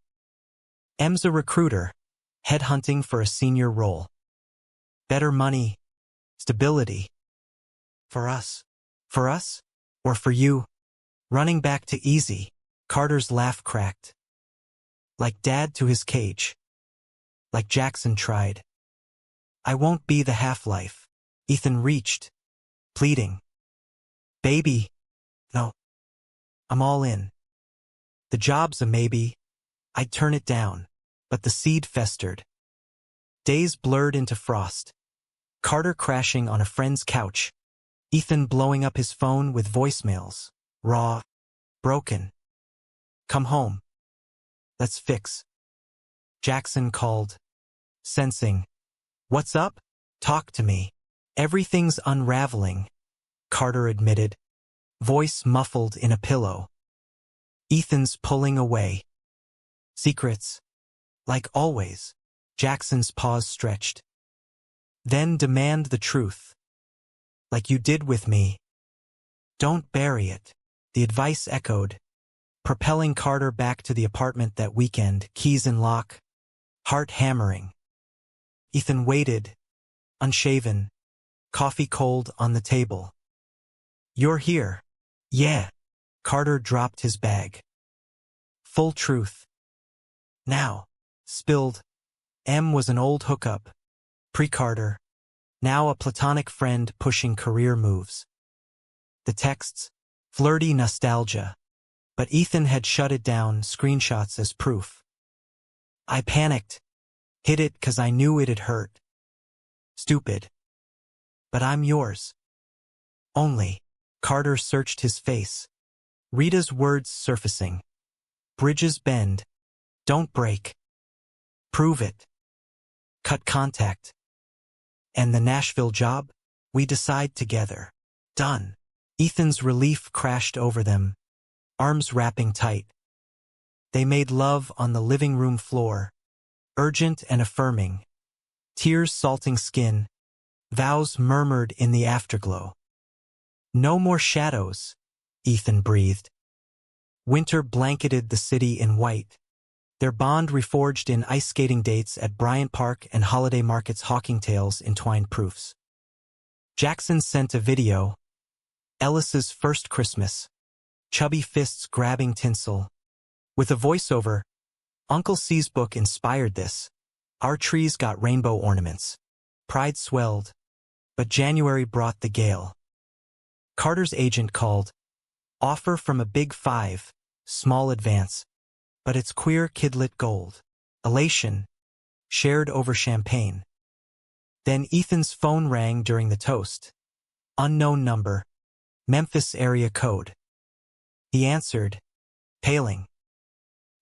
S1: M's a recruiter, headhunting for a senior role. Better money, stability. For us. For us? Or for you? Running back to easy. Carter's laugh cracked. Like dad to his cage. Like Jackson tried. I won't be the half-life. Ethan reached, pleading. Baby. No. I'm all in. The job's a maybe. I'd turn it down, but the seed festered. Days blurred into frost. Carter crashing on a friend's couch. Ethan blowing up his phone with voicemails. Raw. Broken. Come home. Let's fix. Jackson called. Sensing. What's up? Talk to me. Everything's unraveling, Carter admitted, voice muffled in a pillow. Ethan's pulling away. Secrets. Like always. Jackson's paws stretched. Then demand the truth. Like you did with me. Don't bury it. The advice echoed, propelling Carter back to the apartment that weekend, keys in lock, heart hammering. Ethan waited, unshaven, coffee cold on the table. You're here. Yeah. Carter dropped his bag. Full truth. Now. Spilled. M was an old hookup. Pre-Carter. Now a platonic friend pushing career moves. The texts. Flirty nostalgia. But Ethan had shut it down, screenshots as proof. I panicked. Hid it 'cause I knew it'd hurt. Stupid. But I'm yours. Only. Carter searched his face. Rita's words surfacing. Bridges bend. Don't break. Prove it. Cut contact. And the Nashville job? We decide together. Done. Ethan's relief crashed over them, arms wrapping tight. They made love on the living room floor, urgent and affirming, tears salting skin, vows murmured in the afterglow. No more shadows, Ethan breathed. Winter blanketed the city in white, their bond reforged in ice skating dates at Bryant Park and holiday markets hawking tales in twined proofs. Jackson sent a video, Ellis's first Christmas, chubby fists grabbing tinsel. With a voiceover, Uncle C's book inspired this. Our trees got rainbow ornaments. Pride swelled, but January brought the gale. Carter's agent called. Offer from a big 5, small advance. But it's queer kidlit gold. Elation, shared over champagne. Then Ethan's phone rang during the toast. Unknown number. Memphis area code. He answered, paling.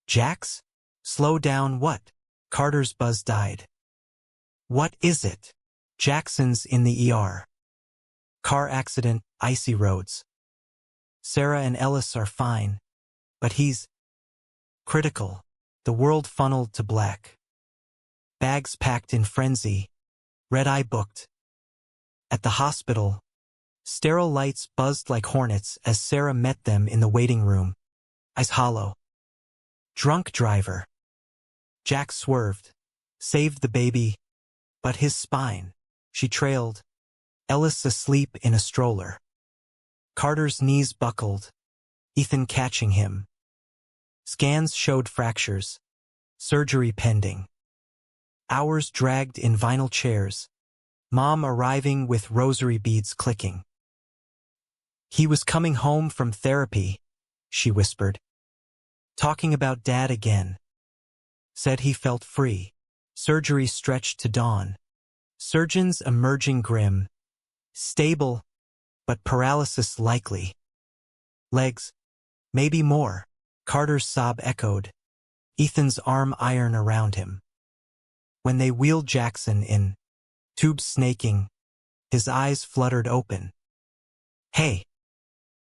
S1: Jax? Slow down what? Carter's buzz died. What is it? Jackson's in the ER. Car accident, icy roads. Sarah and Ellis are fine, but he's critical. The world funneled to black. Bags packed in frenzy. Red eye booked. At the hospital, sterile lights buzzed like hornets as Sarah met them in the waiting room. Eyes hollow. Drunk driver. Jack swerved, saved the baby, but his spine. She trailed. Ellis asleep in a stroller. Carter's knees buckled, Ethan catching him. Scans showed fractures. Surgery pending. Hours dragged in vinyl chairs. Mom arriving with rosary beads clicking. He was coming home from therapy, she whispered. Talking about Dad again. Said he felt free. Surgery stretched to dawn. Surgeons emerging grim. Stable, but paralysis likely. Legs. Maybe more. Carter's sob echoed. Ethan's arm iron around him. When they wheeled Jackson in, tubes snaking, his eyes fluttered open. Hey.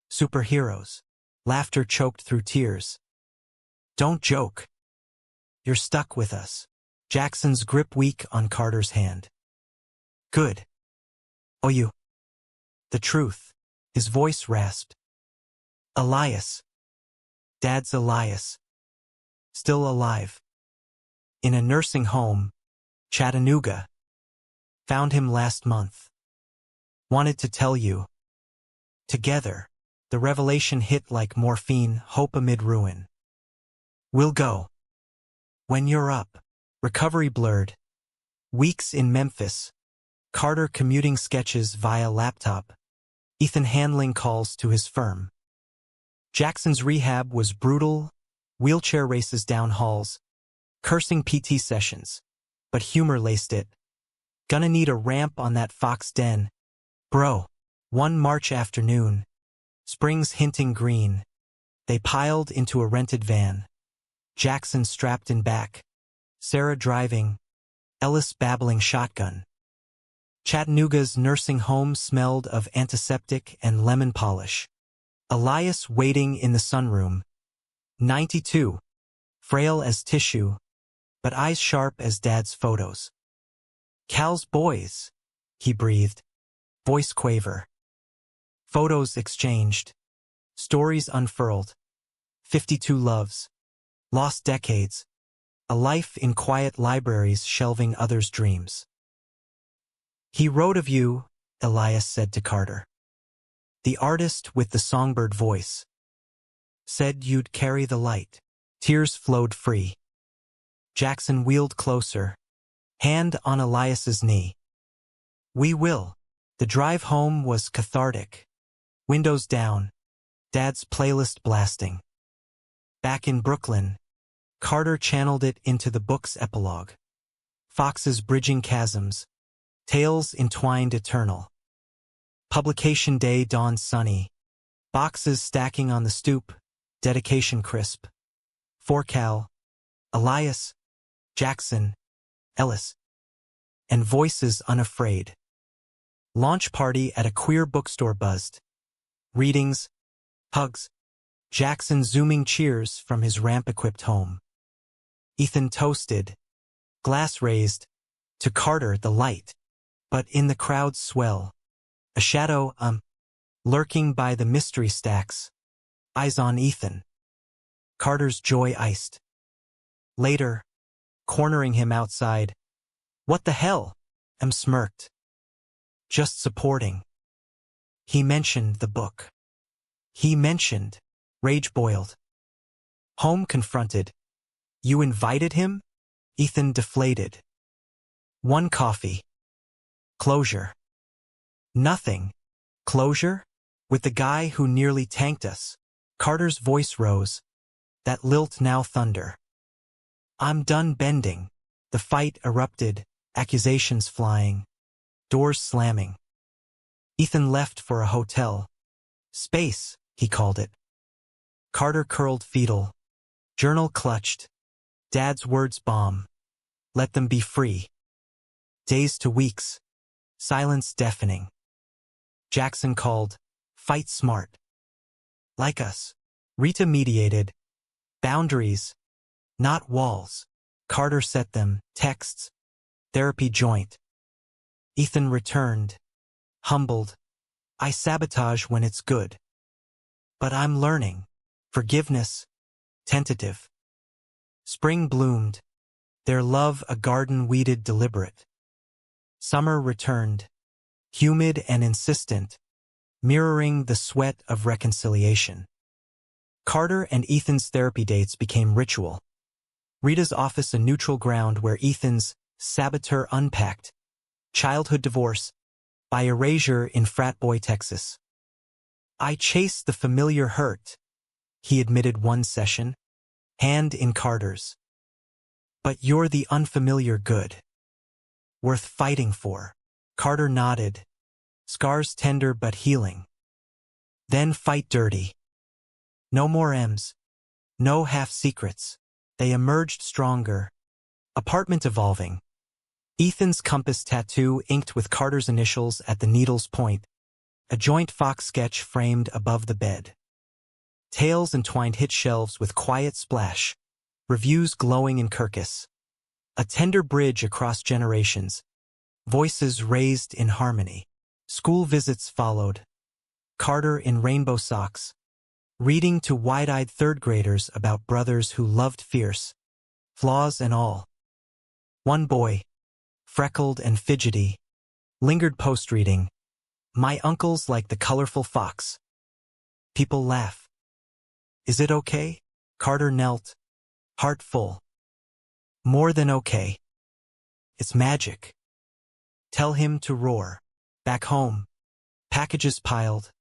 S1: Superheroes. Laughter choked through tears. Don't joke. You're stuck with us. Jackson's grip weak on Carter's hand. Good. Oh, you. The truth. His voice rasped. Elias. Dad's Elias. Still alive. In a nursing home, Chattanooga. Found him last month. Wanted to tell you. Together. The revelation hit like morphine, hope amid ruin. We'll go. When you're up. Recovery blurred. Weeks in Memphis. Carter commuting sketches via laptop. Ethan handling calls to his firm. Jackson's rehab was brutal. Wheelchair races down halls. Cursing PT sessions. But humor laced it. Gonna need a ramp on that Fox den. Bro. One March afternoon. Springs hinting green. They piled into a rented van. Jackson strapped in back. Sarah driving. Ellis babbling shotgun. Chattanooga's nursing home smelled of antiseptic and lemon polish. Elias waiting in the sunroom. 92. Frail as tissue, but eyes sharp as Dad's photos. Cal's boys, he breathed. Voice quaver. Photos exchanged. Stories unfurled. 52 loves. Lost decades. A life in quiet libraries shelving others' dreams. He wrote of you, Elias said to Carter. The artist with the songbird voice. Said you'd carry the light. Tears flowed free. Jackson wheeled closer. Hand on Elias's knee. We will. The drive home was cathartic. Windows down. Dad's playlist blasting. Back in Brooklyn, Carter channeled it into the book's epilogue. Fox's bridging chasms. Tales entwined eternal. Publication day dawned sunny. Boxes stacking on the stoop. Dedication crisp. For Cal, Elias, Jackson, Ellis. And voices unafraid. Launch party at a queer bookstore buzzed. Readings, hugs, Jackson zooming cheers from his ramp-equipped home. Ethan toasted, glass raised, to Carter the light. But in the crowd's swell, a shadow, lurking by the mystery stacks, eyes on Ethan. Carter's joy iced. Later, cornering him outside, "What the hell?" Smirked. "Just supporting." He mentioned the book. He mentioned, rage boiled. Home confronted. "You invited him?" Ethan deflated. "One coffee. Closure." "Nothing. Closure? With the guy who nearly tanked us." Carter's voice rose, that lilt now thunder. "I'm done bending." The fight erupted, accusations flying, doors slamming. Ethan left for a hotel. Space, he called it. Carter curled fetal. Journal clutched. Dad's words bomb. Let them be free. Days to weeks. Silence deafening. Jackson called. Fight smart. Like us. Rita mediated. Boundaries. Not walls. Carter set them. Texts. Therapy joint. Ethan returned. Humbled. I sabotage when it's good. But I'm learning. Forgiveness. Tentative. Spring bloomed. Their love a garden weeded deliberate. Summer returned. Humid and insistent. Mirroring the sweat of reconciliation. Carter and Ethan's therapy dates became ritual. Rita's office a neutral ground where Ethan's saboteur unpacked. Childhood divorce. By erasure in Frat Boy, Texas. I chased the familiar hurt, he admitted one session, hand in Carter's. But you're the unfamiliar good. Worth fighting for. Carter nodded. Scars tender but healing. Then fight dirty. No more M's. No half-secrets. They emerged stronger. Apartment evolving. Ethan's compass tattoo inked with Carter's initials at the needle's point. A joint fox sketch framed above the bed. Tales entwined hit shelves with quiet splash. Reviews glowing in Kirkus. A tender bridge across generations. Voices raised in harmony. School visits followed. Carter in rainbow socks. Reading to wide-eyed third graders about brothers who loved fierce. Flaws and all. One boy, freckled and fidgety, lingered post-reading. My uncle's like the colorful fox. People laugh. Is it okay? Carter knelt, heart full. More than okay. It's magic. Tell him to roar. Back home. Packages piled.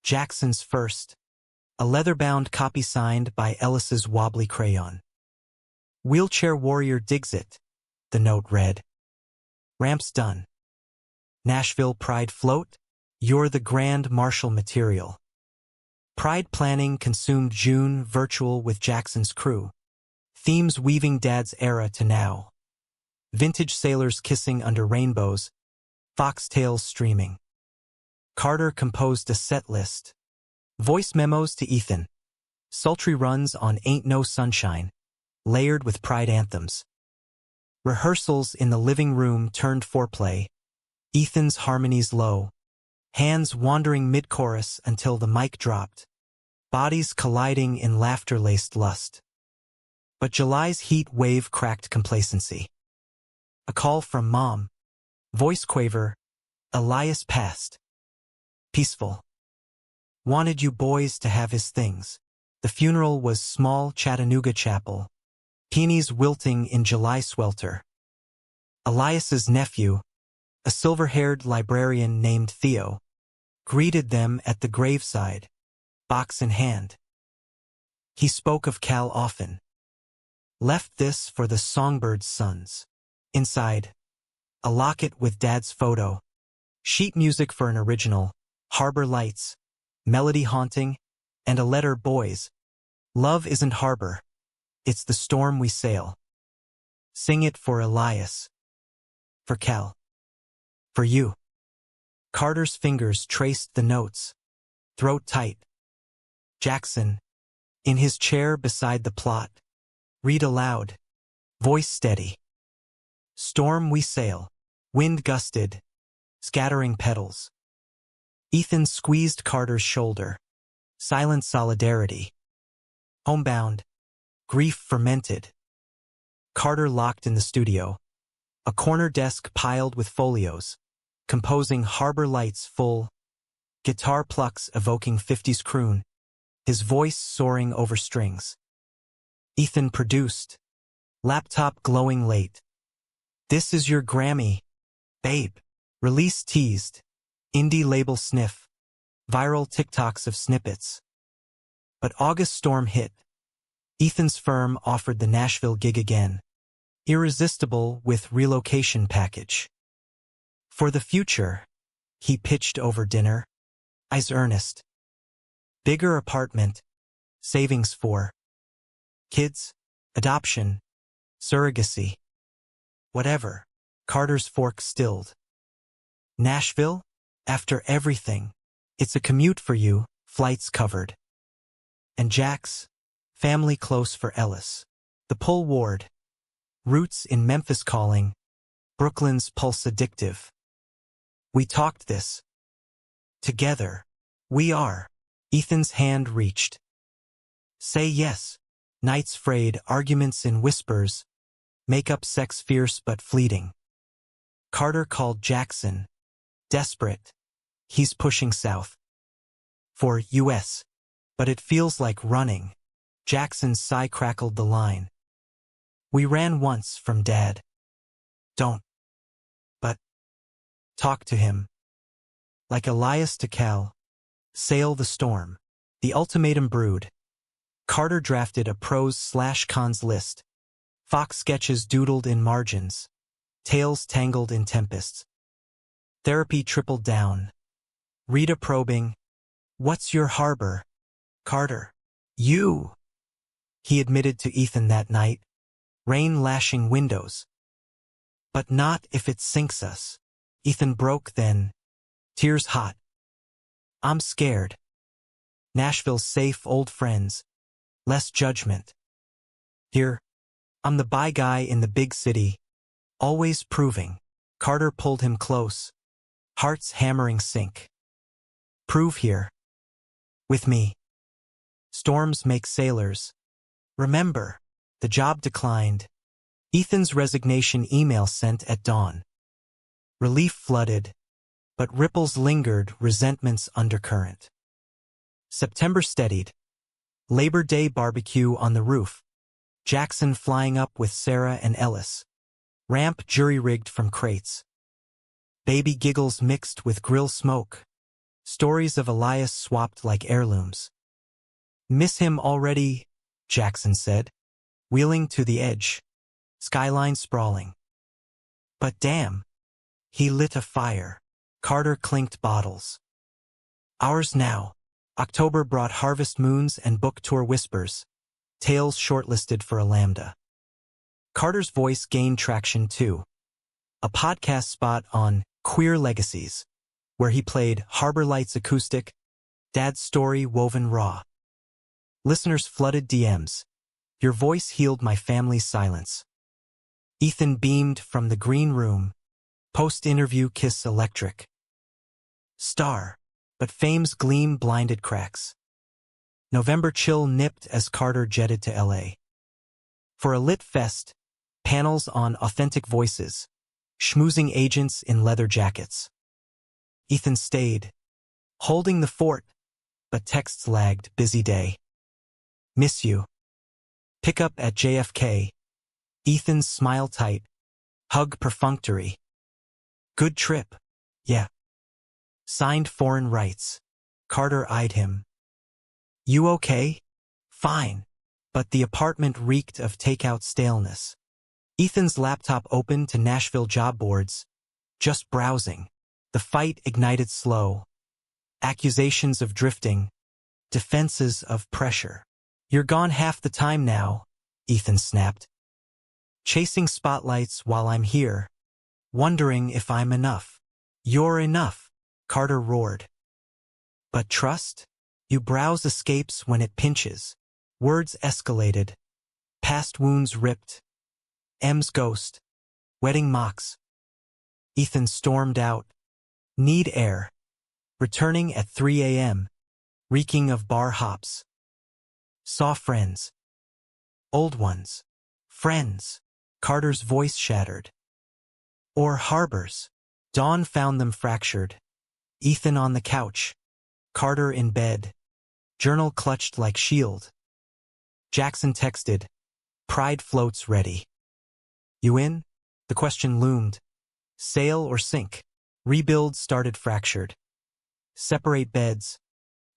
S1: Jackson's first. A leather-bound copy signed by Ellis's wobbly crayon. Wheelchair warrior digs it, the note read. Ramps done. Nashville Pride float? You're the grand marshal material. Pride planning consumed June virtual with Jackson's crew. Themes weaving Dad's era to now. Vintage sailors kissing under rainbows. Foxtails streaming. Carter composed a set list. Voice memos to Ethan. Sultry runs on Ain't No Sunshine. Layered with Pride anthems. Rehearsals in the living room turned foreplay. Ethan's harmonies low. Hands wandering mid-chorus until the mic dropped. Bodies colliding in laughter-laced lust. But July's heat wave cracked complacency. A call from Mom. Voice quaver. Elias passed. Peaceful. Wanted you boys to have his things. The funeral was small Chattanooga chapel. Peonies wilting in July swelter. Elias's nephew, a silver-haired librarian named Theo, greeted them at the graveside, box in hand. He spoke of Cal often. Left this for the Songbird's sons. Inside, a locket with Dad's photo. Sheet music for an original. Harbor lights. Melody haunting. And a letter, boys. Love isn't harbor. It's the storm we sail. Sing it for Elias. For Cal. For you. Carter's fingers traced the notes. Throat tight. Jackson, in his chair beside the plot. Read aloud. Voice steady. Storm we sail. Wind gusted. Scattering petals. Ethan squeezed Carter's shoulder. Silent solidarity. Homebound. Grief fermented. Carter locked in the studio. A corner desk piled with folios. Composing Harbor Lights full. Guitar plucks evoking 50s croon. His voice soaring over strings. Ethan produced. Laptop glowing late. This is your Grammy, babe. Release teased. Indie label sniff. Viral TikToks of snippets. But August storm hit. Ethan's firm offered the Nashville gig again. Irresistible with relocation package. For the future, he pitched over dinner. Eyes earnest. Bigger apartment. Savings for kids, adoption, surrogacy. Whatever. Carter's fork stilled. Nashville? After everything. It's a commute for you, flights covered. And Jack's? Family close for Ellis. The pull ward. Roots in Memphis calling. Brooklyn's pulse addictive. We talked this. Together. We are. Ethan's hand reached. Say yes. Nights frayed, arguments in whispers. Make-up sex fierce but fleeting. Carter called Jackson. Desperate. He's pushing south. For U.S. But it feels like running. Jackson's sigh crackled the line. We ran once from Dad. Don't. But. Talk to him. Like Elias to Cal. Sail the storm. The ultimatum brewed. Carter drafted a pros/cons list. Fox sketches doodled in margins. Tales tangled in tempests. Therapy tripled down. Rita probing. What's your harbor? Carter. You. He admitted to Ethan that night. Rain lashing windows. But not if it sinks us. Ethan broke then. Tears hot. I'm scared. Nashville's safe old friends. Less judgment. Here, I'm the bi guy in the big city. Always proving. Carter pulled him close. Hearts hammering sync. Prove here. With me. Storms make sailors. Remember, the job declined. Ethan's resignation email sent at dawn. Relief flooded, but ripples lingered, resentment's undercurrent. September steadied. Labor Day barbecue on the roof. Jackson flying up with Sarah and Ellis. Ramp jury-rigged from crates. Baby giggles mixed with grill smoke. Stories of Elias swapped like heirlooms. Miss him already, Jackson said, wheeling to the edge. Skyline sprawling. But damn. He lit a fire. Carter clinked bottles. Ours now. October brought harvest moons and book tour whispers. Tales shortlisted for a Lambda. Carter's voice gained traction too. A podcast spot on Queer Legacies, where he played Harbor Lights acoustic, Dad's story woven raw. Listeners flooded DMs. Your voice healed my family's silence. Ethan beamed from the green room. Post-interview kiss electric. Star, but fame's gleam blinded cracks. November chill nipped as Carter jetted to L.A. For a lit fest, panels on authentic voices, schmoozing agents in leather jackets. Ethan stayed, holding the fort, but texts lagged, busy day. Miss you. Pick up at JFK. Ethan's smile tight, hug perfunctory. Good trip. Yeah. Signed foreign rights. Carter eyed him. You okay? Fine. But the apartment reeked of takeout staleness. Ethan's laptop opened to Nashville job boards. Just browsing. The fight ignited slow. Accusations of drifting. Defenses of pressure. You're gone half the time now, Ethan snapped. Chasing spotlights while I'm here. Wondering if I'm enough. You're enough. Carter roared. But trust? You browse escapes when it pinches. Words escalated. Past wounds ripped. M's ghost. Wedding mocks. Ethan stormed out. Need air. Returning at 3 a.m. Reeking of bar hops. Saw friends. Old ones. Friends. Carter's voice shattered. Or harbors. Dawn found them fractured. Ethan on the couch. Carter in bed. Journal clutched like shield. Jackson texted. Pride floats ready. You in? The question loomed. Sail or sink? Rebuild started fractured. Separate beds.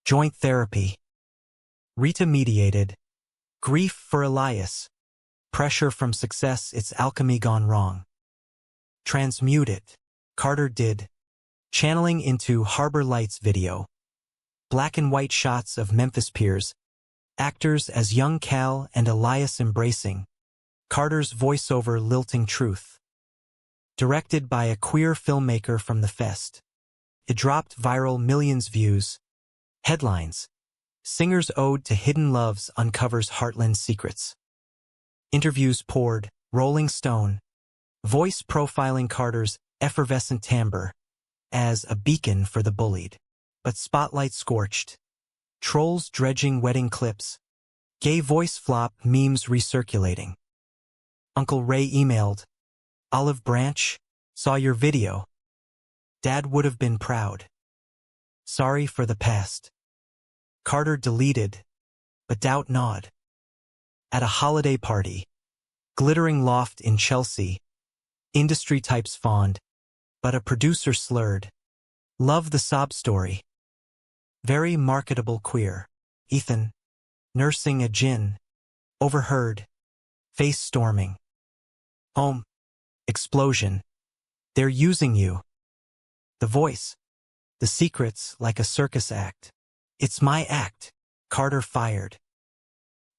S1: Joint therapy. Rita mediated. Grief for Elias. Pressure from success, its alchemy gone wrong. Transmute it. Carter did. Channeling into Harbor Lights video. Black and white shots of Memphis piers. Actors as young Cal and Elias embracing. Carter's voiceover lilting truth. Directed by a queer filmmaker from the fest. It dropped viral, millions views. Headlines. Singer's ode to hidden loves uncovers Heartland secrets. Interviews poured. Rolling Stone. Voice profiling Carter's effervescent timbre as a beacon for the bullied. But spotlight scorched. Trolls dredging wedding clips. Gay voice flop memes recirculating. Uncle Ray emailed. Olive Branch, saw your video. Dad would have been proud. Sorry for the past. Carter deleted, but doubt gnawed. At a holiday party. Glittering loft in Chelsea. Industry types fawned, but a producer slurred. Love the sob story. Very marketable queer. Ethan. Nursing a gin. Overheard. Face storming. Home. Explosion. They're using you. The voice. The secrets like a circus act. It's my act. Carter fired.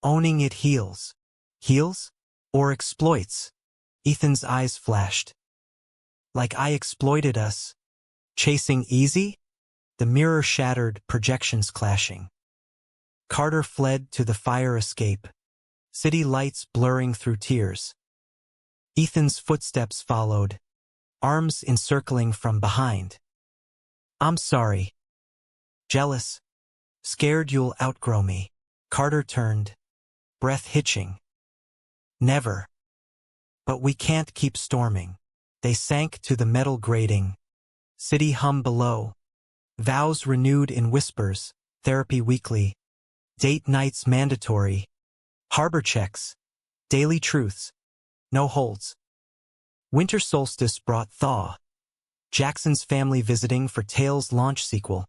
S1: Owning it heals. Heals? Or exploits? Ethan's eyes flashed. Like I exploited us. Chasing easy? The mirror shattered, projections clashing. Carter fled to the fire escape. City lights blurring through tears. Ethan's footsteps followed. Arms encircling from behind. I'm sorry. Jealous. Scared you'll outgrow me. Carter turned. Breath hitching. Never. But we can't keep storming. They sank to the metal grating. City hum below. Vows renewed in whispers. Therapy weekly. Date nights mandatory. Harbor checks. Daily truths. No holds. Winter solstice brought thaw. Jackson's family visiting for Tales launch sequel.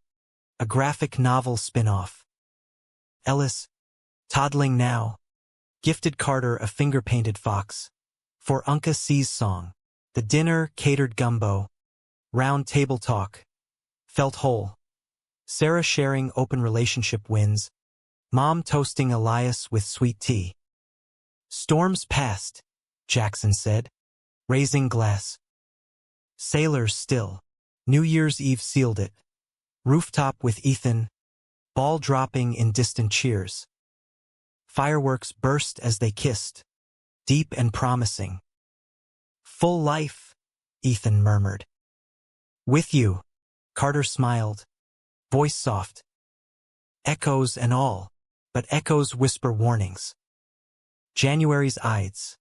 S1: A graphic novel spin-off. Ellis, toddling now, gifted Carter a finger-painted fox. For Unca C's song. The dinner catered gumbo. Round table talk. Felt whole. Sarah sharing open relationship wins. Mom toasting Elias with sweet tea. Storms passed, Jackson said, raising glass. Sailors still. New Year's Eve sealed it. Rooftop with Ethan. Ball dropping in distant cheers. Fireworks burst as they kissed. Deep and promising. Full life, Ethan murmured. With you, Carter smiled. Voice soft. Echoes and all, but echoes whisper warnings. January's Ides.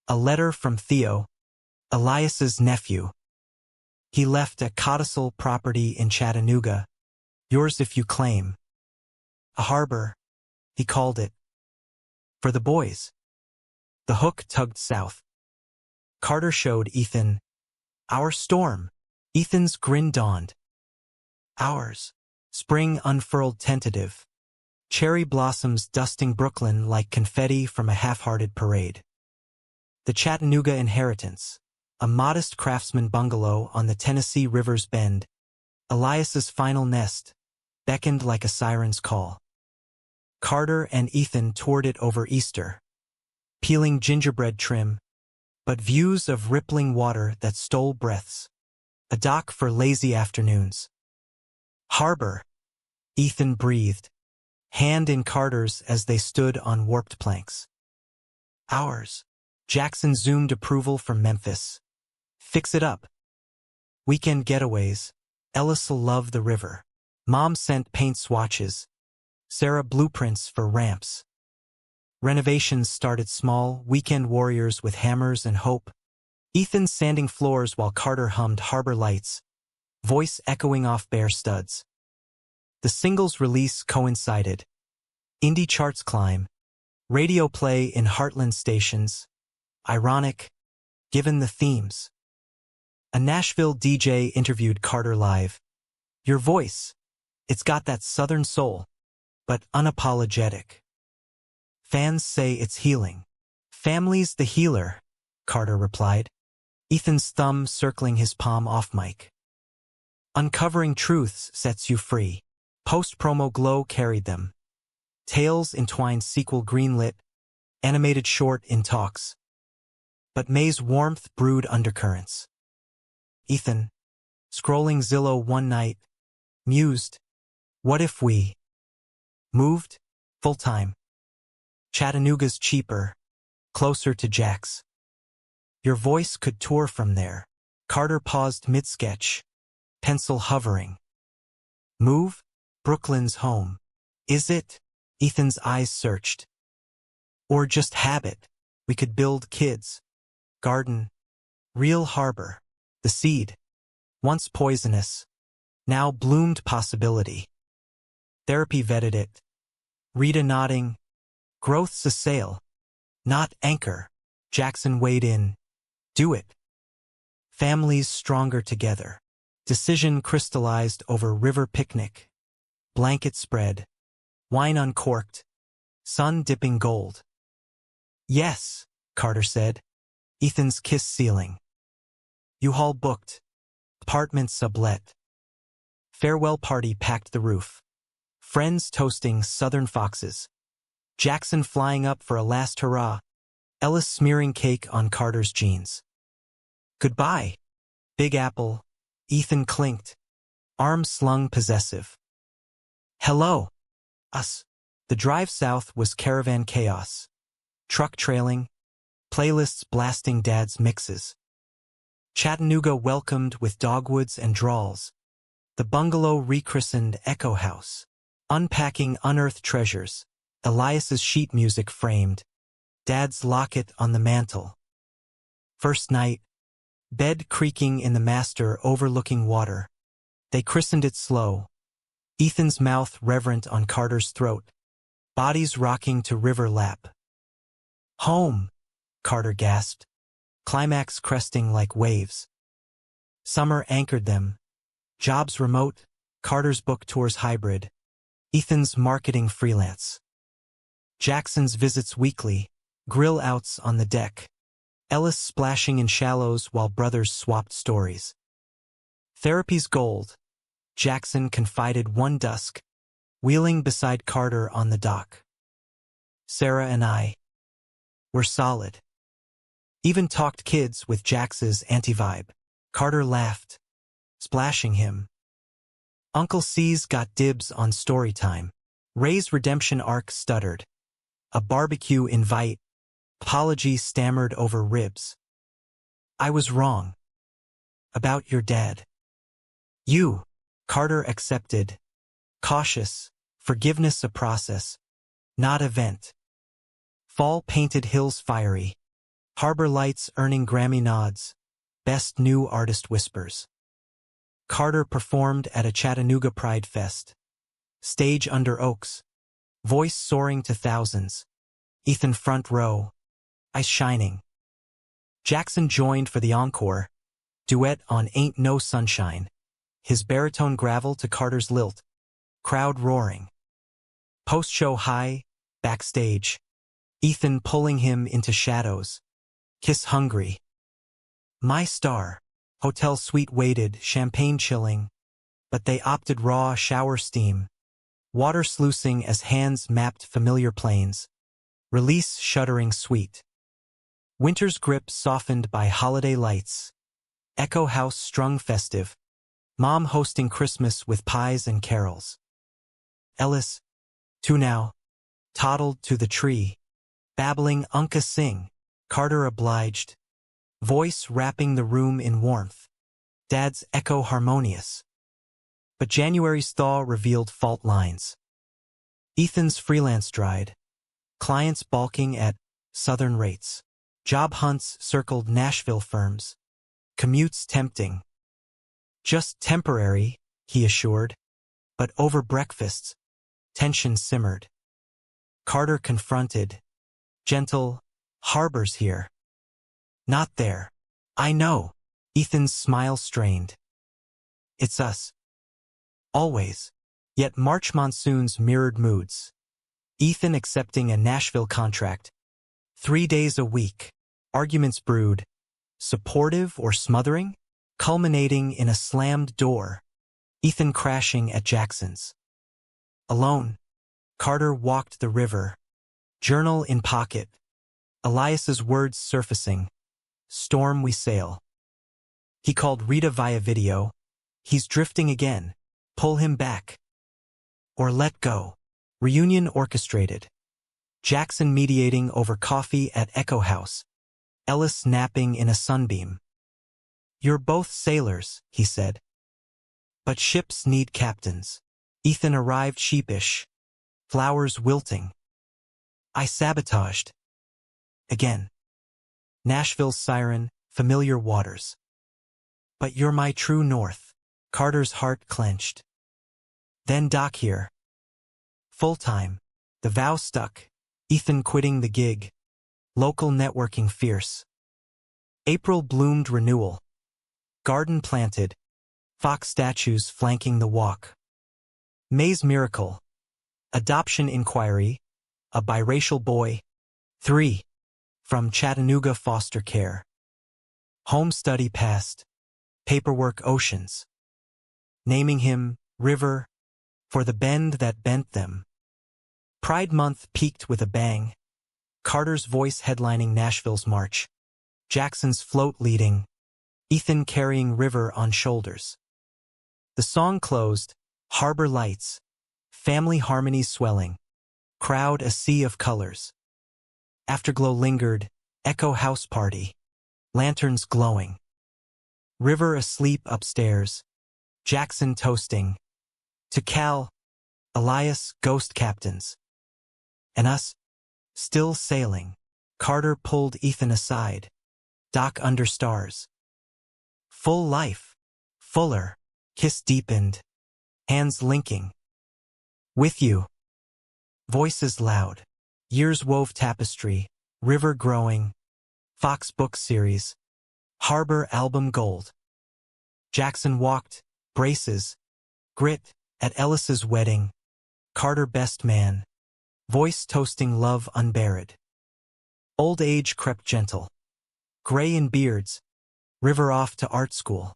S1: A letter from Theo, Elias's nephew. He left a codicil property in Chattanooga. Yours if you claim. A harbor, he called it. For the boys. The hook tugged south. Carter showed Ethan. Our storm. Ethan's grin dawned. Ours. Spring unfurled tentative. Cherry blossoms dusting Brooklyn like confetti from a half-hearted parade. The Chattanooga inheritance. A modest craftsman bungalow on the Tennessee River's bend. Elias's final nest. Beckoned like a siren's call. Carter and Ethan toured it over Easter. Peeling gingerbread trim. But views of rippling water that stole breaths. A dock for lazy afternoons. Harbor, Ethan breathed, hand in Carter's as they stood on warped planks. Ours. Jackson zoomed approval from Memphis. Fix it up. Weekend getaways. Ellis'll love the river. Mom sent paint swatches. Sarah blueprints for ramps. Renovations started small, weekend warriors with hammers and hope. Ethan sanding floors while Carter hummed Harbor Lights, voice echoing off bare studs. The singles release coincided. Indie charts climb. Radio play in Heartland stations. Ironic, given the themes. A Nashville DJ interviewed Carter live. Your voice, it's got that southern soul, but unapologetic. Fans say it's healing. Family's the healer, Carter replied, Ethan's thumb circling his palm off mic. Uncovering truths sets you free. Post-promo glow carried them. Tales entwined sequel greenlit, animated short in talks. But May's warmth brewed undercurrents. Ethan, scrolling Zillow one night, mused, what if we moved full-time? Chattanooga's cheaper, closer to Jack's. Your voice could tour from there. Carter paused mid-sketch, pencil hovering. Move? Brooklyn's home. Is it? Ethan's eyes searched. Or just habit. We could build kids. Garden. Real harbor. The seed. Once poisonous. Now bloomed possibility. Therapy vetted it. Rita nodding. Growth's a sail. Not anchor. Jackson weighed in. Do it. Families stronger together. Decision crystallized over river picnic. Blanket spread. Wine uncorked. Sun dipping gold. Yes, Carter said. Ethan's kiss ceiling. U-Haul booked. Apartment sublet. Farewell party packed the roof. Friends toasting southern foxes. Jackson flying up for a last hurrah. Ellis smearing cake on Carter's jeans. Goodbye. Big Apple. Ethan clinked. Arm slung possessive. Hello. Us. The drive south was caravan chaos. Truck trailing. Playlists blasting Dad's mixes. Chattanooga welcomed with dogwoods and drawls. The bungalow rechristened Echo House. Unpacking unearthed treasures. Elias's sheet music framed. Dad's locket on the mantel. First night. Bed creaking in the master overlooking water. They christened it slow. Ethan's mouth reverent on Carter's throat. Bodies rocking to river lap. Home, Carter gasped. Climax cresting like waves. Summer anchored them. Jobs remote, Carter's book tours hybrid. Ethan's marketing freelance. Jackson's visits weekly, grill outs on the deck. Ellis splashing in shallows while brothers swapped stories. Therapy's gold. Jackson confided one dusk, wheeling beside Carter on the dock. Sarah and I. We're solid. Even talked kids with Jax's anti-vibe. Carter laughed, splashing him. Uncle C's got dibs on story time. Ray's redemption arc stuttered. A barbecue invite. Apology stammered over ribs. I was wrong. About your dad. You. Carter accepted. Cautious. Forgiveness a process. Not event. Fall painted hills fiery. Harbor Lights earning Grammy nods. Best New Artist whispers. Carter performed at a Chattanooga Pride Fest. Stage under oaks. Voice soaring to thousands. Ethan front row. Eyes shining. Jackson joined for the encore. Duet on Ain't No Sunshine. His baritone gravel to Carter's lilt. Crowd roaring. Post-show high. Backstage. Ethan pulling him into shadows. Kiss hungry. My star. Hotel suite waited, champagne chilling. But they opted raw shower steam. Water sluicing as hands mapped familiar planes. Release shuddering sweet. Winter's grip softened by holiday lights. Echo House strung festive. Mom hosting Christmas with pies and carols. Ellis, 2 now, toddled to the tree, babbling Unca sing. Carter obliged, voice wrapping the room in warmth. Dad's echo harmonious. But January's thaw revealed fault lines. Ethan's freelance dried, clients balking at southern rates. Job hunts circled Nashville firms. Commutes tempting. Just temporary, he assured. But over breakfasts, tension simmered. Carter confronted. Gentle, harbors here. Not there. I know. Ethan's smile strained. It's us. Always. Yet March monsoons mirrored moods. Ethan accepting a Nashville contract. 3 days a week. Arguments brewed. Supportive or smothering? Culminating in a slammed door. Ethan crashing at Jackson's. Alone. Carter walked the river. Journal in pocket. Elias's words surfacing. Storm we sail. He called Rita via video. He's drifting again. Pull him back. Or let go. Reunion orchestrated. Jackson mediating over coffee at Echo House. Ellis napping in a sunbeam. You're both sailors, he said. But ships need captains. Ethan arrived sheepish. Flowers wilting. I sabotaged. Again. Nashville's siren, familiar waters. But you're my true north. Carter's heart clenched. Then Doc here. Full-time. The vow stuck. Ethan quitting the gig. Local networking fierce. April bloomed renewal. Garden planted. Fox statues flanking the walk. May's miracle. Adoption inquiry. A biracial boy. 3. From Chattanooga foster care. Home study passed. Paperwork oceans. Naming him River for the bend that bent them. Pride Month peaked with a bang. Carter's voice headlining Nashville's march. Jackson's float leading. Ethan carrying River on shoulders. The song closed. Harbor lights. Family harmonies swelling. Crowd a sea of colors. Afterglow lingered. Echo house party. Lanterns glowing. River asleep upstairs. Jackson toasting. To Cal, Elias ghost captains. And us, still sailing. Carter pulled Ethan aside. Doc under stars. Full life. Fuller. Kiss deepened. Hands linking. With you. Voices loud. Years wove tapestry. River growing. Fox book series. Harbor album gold. Jackson walked. Braces. Grit. At Ellis's wedding. Carter best man. Voice toasting love unburied. Old age crept gentle. Gray in beards. River off to art school.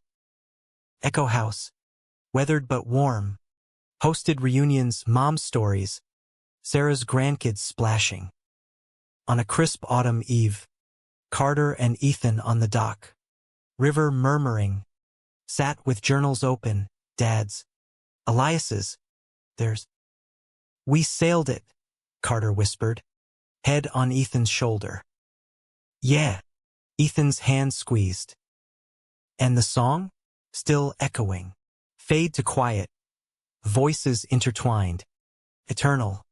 S1: Echo House. Weathered but warm. Hosted reunions, mom stories. Sarah's grandkids splashing. On a crisp autumn eve. Carter and Ethan on the dock. River murmuring. Sat with journals open. Dad's. Elias's. There's. We sailed it, Carter whispered. Head on Ethan's shoulder. Yeah. Ethan's hand squeezed. And the song? Still echoing. Fade to quiet. Voices intertwined. Eternal.